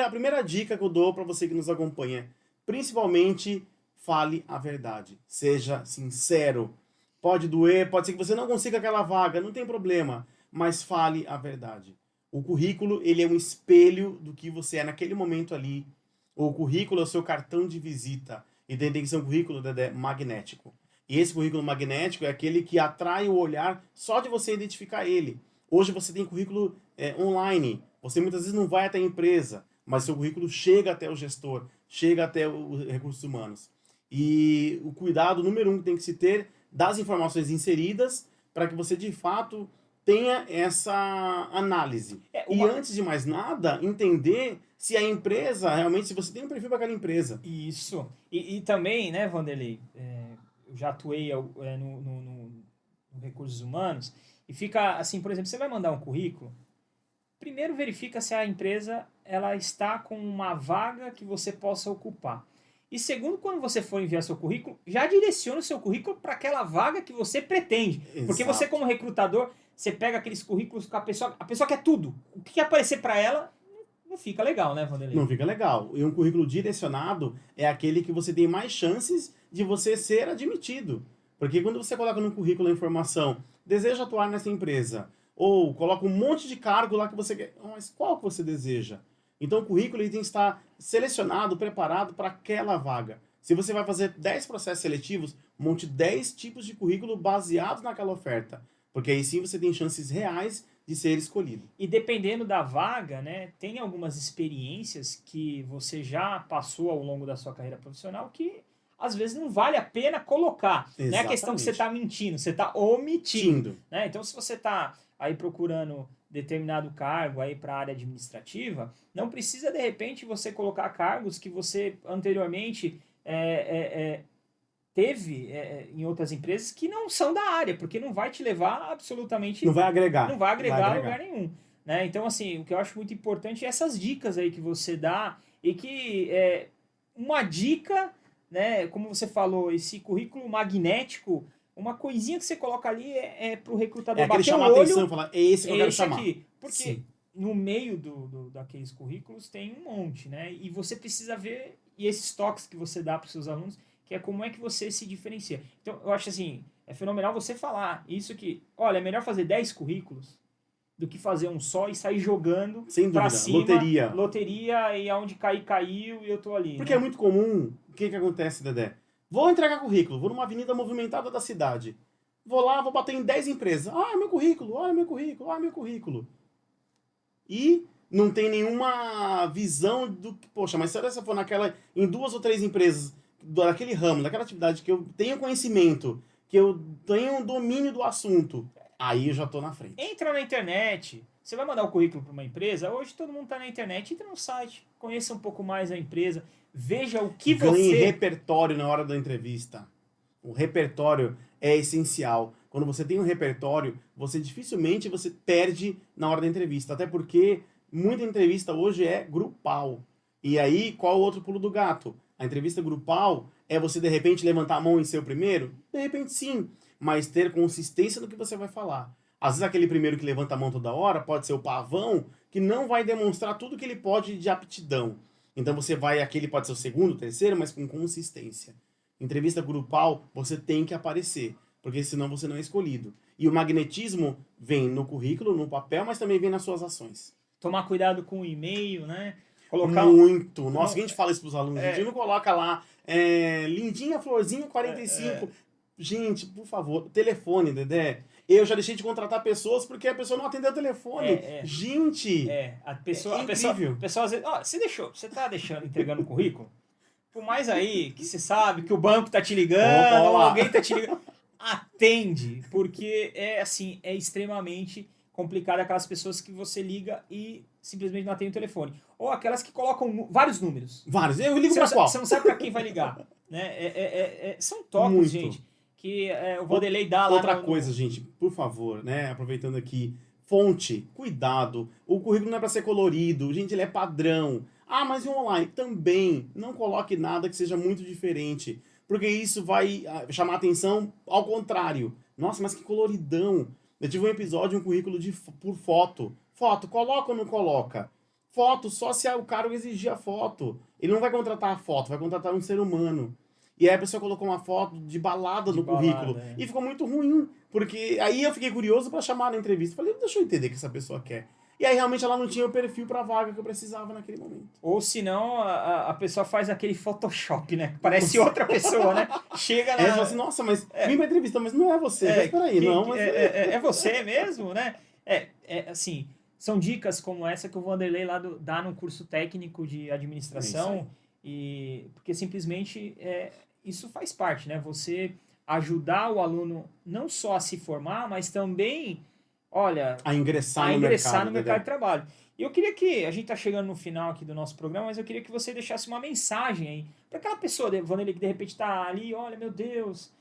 Speaker 2: a primeira dica que eu dou para você que nos acompanha, principalmente, fale a verdade. Seja sincero. Pode doer, pode ser que você não consiga aquela vaga, não tem problema, mas fale a verdade. O currículo, ele é um espelho do que você é naquele momento ali. O currículo é o seu cartão de visita. E tem que ser um currículo, Dedé, magnético. E esse currículo magnético é aquele que atrai o olhar só de você identificar ele. Hoje você tem currículo online. Você muitas vezes não vai até a empresa, mas seu currículo chega até o gestor, chega até os recursos humanos. E o cuidado número 1 que tem que se ter das informações inseridas para que você, de fato, tenha essa análise. E antes de mais nada, entender se a empresa, realmente, se você tem um perfil para aquela empresa.
Speaker 1: Isso. E também, né, Wanderley, eu já atuei no Recursos Humanos, e fica assim, por exemplo, você vai mandar um currículo, primeiro verifica se a empresa ela está com uma vaga que você possa ocupar. E segundo, quando você for enviar seu currículo, já direciona o seu currículo para aquela vaga que você pretende. Exato. Porque você, como recrutador, você pega aqueles currículos com a pessoa quer tudo. O que aparecer para ela não fica legal, né, Wanderley?
Speaker 2: Não fica legal. E um currículo direcionado é aquele que você tem mais chances de você ser admitido. Porque quando você coloca no currículo a informação, deseja atuar nessa empresa, ou coloca um monte de cargo lá que você quer, mas qual que você deseja? Então o currículo ele tem que estar selecionado, preparado para aquela vaga. Se você vai fazer 10 processos seletivos, monte 10 tipos de currículo baseados naquela oferta. Porque aí sim você tem chances reais de ser escolhido.
Speaker 1: E dependendo da vaga, né, tem algumas experiências que você já passou ao longo da sua carreira profissional que às vezes não vale a pena colocar. Exatamente. Não é a questão que você está mentindo, você está omitindo. Né? Então, se você está aí procurando determinado cargo aí para a área administrativa, não precisa, de repente, você colocar cargos que você anteriormente teve em outras empresas que não são da área, porque não vai te levar absolutamente...
Speaker 2: Não vai agregar.
Speaker 1: Não vai agregar a lugar nenhum. Né? Então, assim, o que eu acho muito importante é essas dicas aí que você dá e que uma dica né? Como você falou, esse currículo magnético, uma coisinha que você coloca ali é para o recrutador
Speaker 2: É aquele
Speaker 1: bater o
Speaker 2: chamar
Speaker 1: olho,
Speaker 2: atenção e falar, é esse que eu quero chamar.
Speaker 1: aqui. Porque
Speaker 2: Sim.
Speaker 1: no meio daqueles currículos tem um monte, né? E você precisa ver, e esses toques que você dá para os seus alunos, que é como é que você se diferencia. Então, eu acho assim, é fenomenal você falar isso que, olha, é melhor fazer 10 currículos do que fazer um só e sair jogando
Speaker 2: Sem
Speaker 1: pra
Speaker 2: dúvida,
Speaker 1: cima,
Speaker 2: loteria.
Speaker 1: loteria, e aonde cair, caiu, e eu tô ali,
Speaker 2: Porque
Speaker 1: né?
Speaker 2: é muito comum, o que que acontece, Dedé? Vou entregar currículo, vou numa avenida movimentada da cidade. Vou lá, vou bater em 10 empresas. Ah, meu currículo, olha meu currículo, olha meu currículo. E não tem nenhuma visão do que, poxa, mas se eu for em 2 ou 3 empresas daquele ramo, daquela atividade que eu tenho conhecimento, que eu tenho um domínio do assunto, aí eu já tô na frente.
Speaker 1: Entra na internet. Você vai mandar o currículo para uma empresa, hoje todo mundo está na internet, entra no site, conheça um pouco mais a empresa, veja o que
Speaker 2: Ganhe
Speaker 1: você...
Speaker 2: repertório na hora da entrevista. O repertório é essencial. Quando você tem um repertório, você dificilmente você perde na hora da entrevista. Até porque muita entrevista hoje é grupal. E aí, qual o outro pulo do gato? A entrevista grupal é você, de repente, levantar a mão e ser o primeiro? De repente, sim. Mas ter consistência no que você vai falar. Às vezes, aquele primeiro que levanta a mão toda hora pode ser o pavão, que não vai demonstrar tudo que ele pode de aptidão. Então, aquele pode ser o segundo, o terceiro, mas com consistência. Entrevista grupal, você tem que aparecer, porque senão você não é escolhido. E o magnetismo vem no currículo, no papel, mas também vem nas suas ações.
Speaker 1: Tomar cuidado com o e-mail, né? Colocar...
Speaker 2: Muito. Nossa,
Speaker 1: Não,
Speaker 2: que a gente fala isso pros alunos. A gente não coloca lá, lindinha, florzinha, 45. Gente, por favor, telefone, Dedé. Eu já deixei de contratar pessoas porque a pessoa não atendeu o telefone. Gente,
Speaker 1: a pessoa,
Speaker 2: incrível.
Speaker 1: a pessoa às vezes... Ó, você tá deixando, entregando o currículo? Por mais aí que você sabe que o banco tá te ligando, ou alguém tá te ligando, atende, porque assim, é extremamente complicado aquelas pessoas que você liga e simplesmente não atende o telefone. Ou aquelas que colocam vários números.
Speaker 2: Vários. Eu ligo
Speaker 1: Você
Speaker 2: pra qual?
Speaker 1: Você não sabe pra quem vai ligar. Né? São toques,
Speaker 2: Muito.
Speaker 1: gente, que o Vanderlei dá lá
Speaker 2: Outra coisa, gente, por favor, né? Aproveitando aqui, fonte, cuidado. O currículo não é para ser colorido, gente, ele é padrão. Ah, mas e online? Também. Não coloque nada que seja muito diferente, porque isso vai chamar atenção ao contrário. Nossa, mas que coloridão. Eu tive um episódio, um currículo por foto. Foto, coloca ou não coloca? Foto, só se o cargo exigir a foto. Ele não vai contratar a foto, vai contratar um ser humano. E aí a pessoa colocou uma foto de balada no currículo. E ficou muito ruim. Porque aí eu fiquei curioso para chamar na entrevista. Falei, deixa eu entender o que essa pessoa quer. E aí realmente ela não tinha o perfil para a vaga que eu precisava naquele momento.
Speaker 1: Ou senão a pessoa faz aquele Photoshop, né? Parece outra pessoa, né? Chega na...
Speaker 2: Aí fala assim, nossa, mas vim pra entrevista, mas não é você. Mas peraí, não. Mas...
Speaker 1: É você mesmo, né? Assim, são dicas como essa que o Vanderlei lá dá no curso técnico de administração. Porque simplesmente isso faz parte, né? Você ajudar o aluno não só a se formar, mas também, olha,
Speaker 2: a ingressar
Speaker 1: no mercado de trabalho. E eu queria que, a gente está chegando no final aqui do nosso programa, mas eu queria que você deixasse uma mensagem aí para aquela pessoa, Vanderlei, que de repente está ali, olha, meu Deus,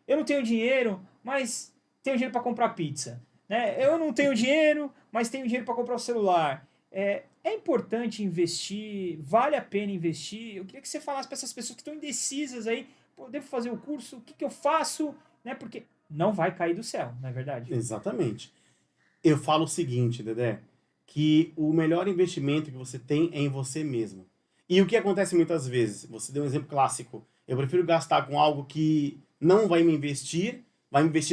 Speaker 1: eu não tenho dinheiro, mas tenho dinheiro para comprar pizza. Né? Eu não tenho dinheiro, mas tenho dinheiro para comprar o celular. É importante investir, vale a pena investir. Eu queria que você falasse para essas pessoas que estão indecisas aí, pô, devo fazer o curso, o que eu faço? Né? Porque não vai cair do céu, não é verdade?
Speaker 2: Exatamente. Eu falo o seguinte, Dedé, que o melhor investimento que você tem é em você mesmo. E o que acontece muitas vezes, você deu um exemplo clássico, eu prefiro gastar com algo que não vai me investir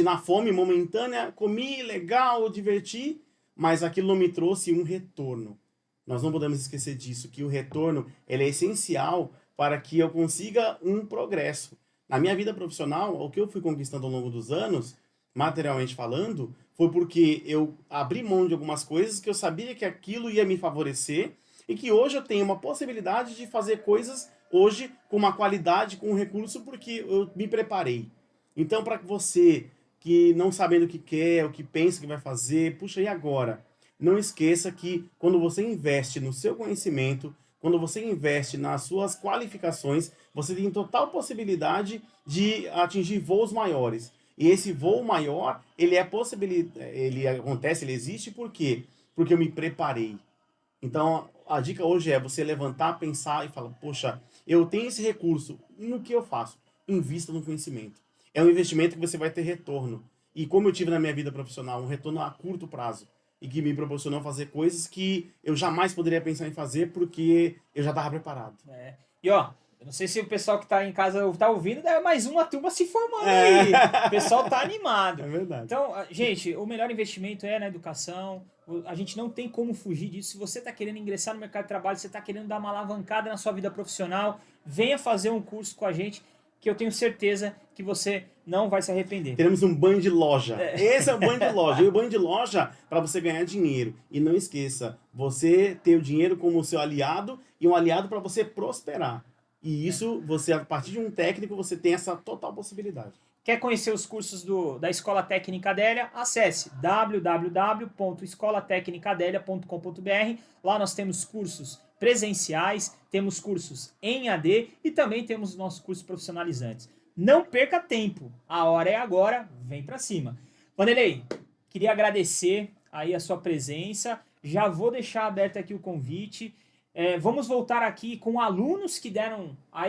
Speaker 2: na fome momentânea, comi, legal, diverti, mas aquilo não me trouxe um retorno. Nós não podemos esquecer disso, que o retorno ele é essencial para que eu consiga um progresso. Na minha vida profissional, o que eu fui conquistando ao longo dos anos, materialmente falando, foi porque eu abri mão de algumas coisas que eu sabia que aquilo ia me favorecer e que hoje eu tenho uma possibilidade de fazer coisas hoje com uma qualidade, com um recurso, porque eu me preparei. Então, para você que não sabendo o que quer, o que pensa que vai fazer, puxa, e agora? Não esqueça que quando você investe no seu conhecimento, quando você investe nas suas qualificações, você tem total possibilidade de atingir voos maiores. E esse voo maior, ele acontece, ele existe por quê? Porque eu me preparei. Então, a dica hoje é você levantar, pensar e falar, poxa, eu tenho esse recurso, no que eu faço? Invista no conhecimento. É um investimento que você vai ter retorno. E como eu tive na minha vida profissional, um retorno a curto prazo, e que me proporcionou fazer coisas que eu jamais poderia pensar em fazer porque eu já estava preparado.
Speaker 1: E ó, eu não sei se o pessoal que tá em casa tá ouvindo, é mais uma turma se formando aí. O pessoal tá animado.
Speaker 2: É verdade.
Speaker 1: Então, gente, o melhor investimento é na educação. A gente não tem como fugir disso. Se você tá querendo ingressar no mercado de trabalho, você tá querendo dar uma alavancada na sua vida profissional, venha fazer um curso com a gente, que eu tenho certeza que você não vai se arrepender.
Speaker 2: Teremos um banho de loja. Esse é o banho de loja. E o banho de loja para você ganhar dinheiro. E não esqueça, você ter o dinheiro como seu aliado e um aliado para você prosperar. E isso, você, a partir de um técnico, você tem essa total possibilidade.
Speaker 1: Quer conhecer os cursos da Escola Técnica Adélia? Acesse www.escolatecnicadelia.com.br. Lá nós temos cursos presenciais, temos cursos em AD e também temos os nossos cursos profissionalizantes. Não perca tempo, a hora é agora, vem pra cima. Vanderlei, queria agradecer aí a sua presença, já vou deixar aberto aqui o convite. Vamos voltar aqui com alunos que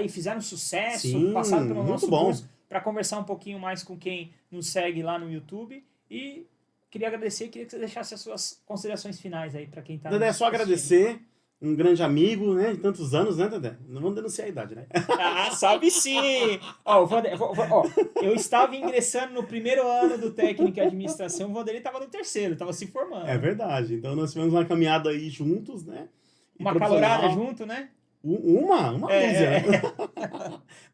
Speaker 1: fizeram sucesso,
Speaker 2: Sim,
Speaker 1: passaram pelo nosso
Speaker 2: bom.
Speaker 1: curso, para conversar um pouquinho mais com quem nos segue lá no YouTube. E queria agradecer, queria que você deixasse as suas considerações finais aí para quem está
Speaker 2: Dedé, é só agradecer, um grande amigo, né, de tantos anos, né, Dedé? Não vamos denunciar a idade, né?
Speaker 1: Ah, sabe sim! Eu estava ingressando no primeiro ano do técnico em administração, o Vanderlei estava no terceiro, estava se formando.
Speaker 2: É verdade. Então nós tivemos uma caminhada aí juntos, né?
Speaker 1: Uma calorada junto, né?
Speaker 2: Uma dúzia, né?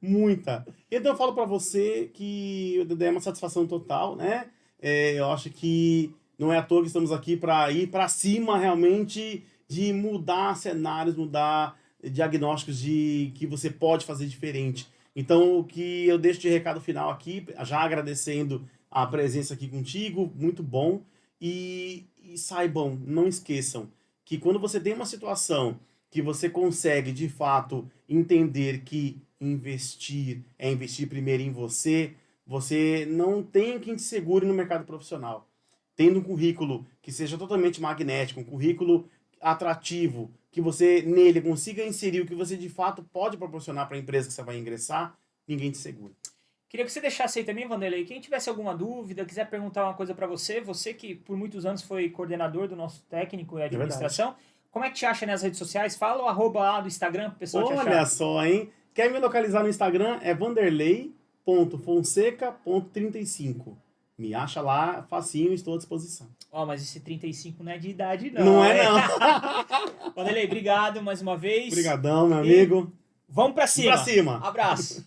Speaker 2: Muita. Então eu falo pra você que o Dedé é uma satisfação total, né? Eu acho que não é à toa que estamos aqui para ir para cima realmente de mudar cenários, mudar diagnósticos de que você pode fazer diferente. Então o que eu deixo de recado final aqui, já agradecendo a presença aqui contigo, muito bom. E saibam, não esqueçam, que quando você tem uma situação que você consegue, de fato, entender que investir é investir primeiro em você, você não tem quem te segure no mercado profissional. Tendo um currículo que seja totalmente magnético, um currículo atrativo, que você nele consiga inserir o que você de fato pode proporcionar para a empresa que você vai ingressar, ninguém te segura.
Speaker 1: Queria que você deixasse aí também, Vanderlei, quem tivesse alguma dúvida, quiser perguntar uma coisa para você que por muitos anos foi coordenador do nosso técnico em administração, como é que te acha nas redes sociais? Fala o arroba lá do Instagram pro pessoal te achar.
Speaker 2: Olha só, hein? Quer me localizar no Instagram? É vanderlei.fonseca.35. Me acha lá, facinho, estou à disposição.
Speaker 1: Mas esse 35 não é de idade, não.
Speaker 2: Não é, não.
Speaker 1: Vanderlei, obrigado mais uma vez.
Speaker 2: Obrigadão, meu amigo.
Speaker 1: Vamos pra cima.
Speaker 2: Pra cima.
Speaker 1: Abraço.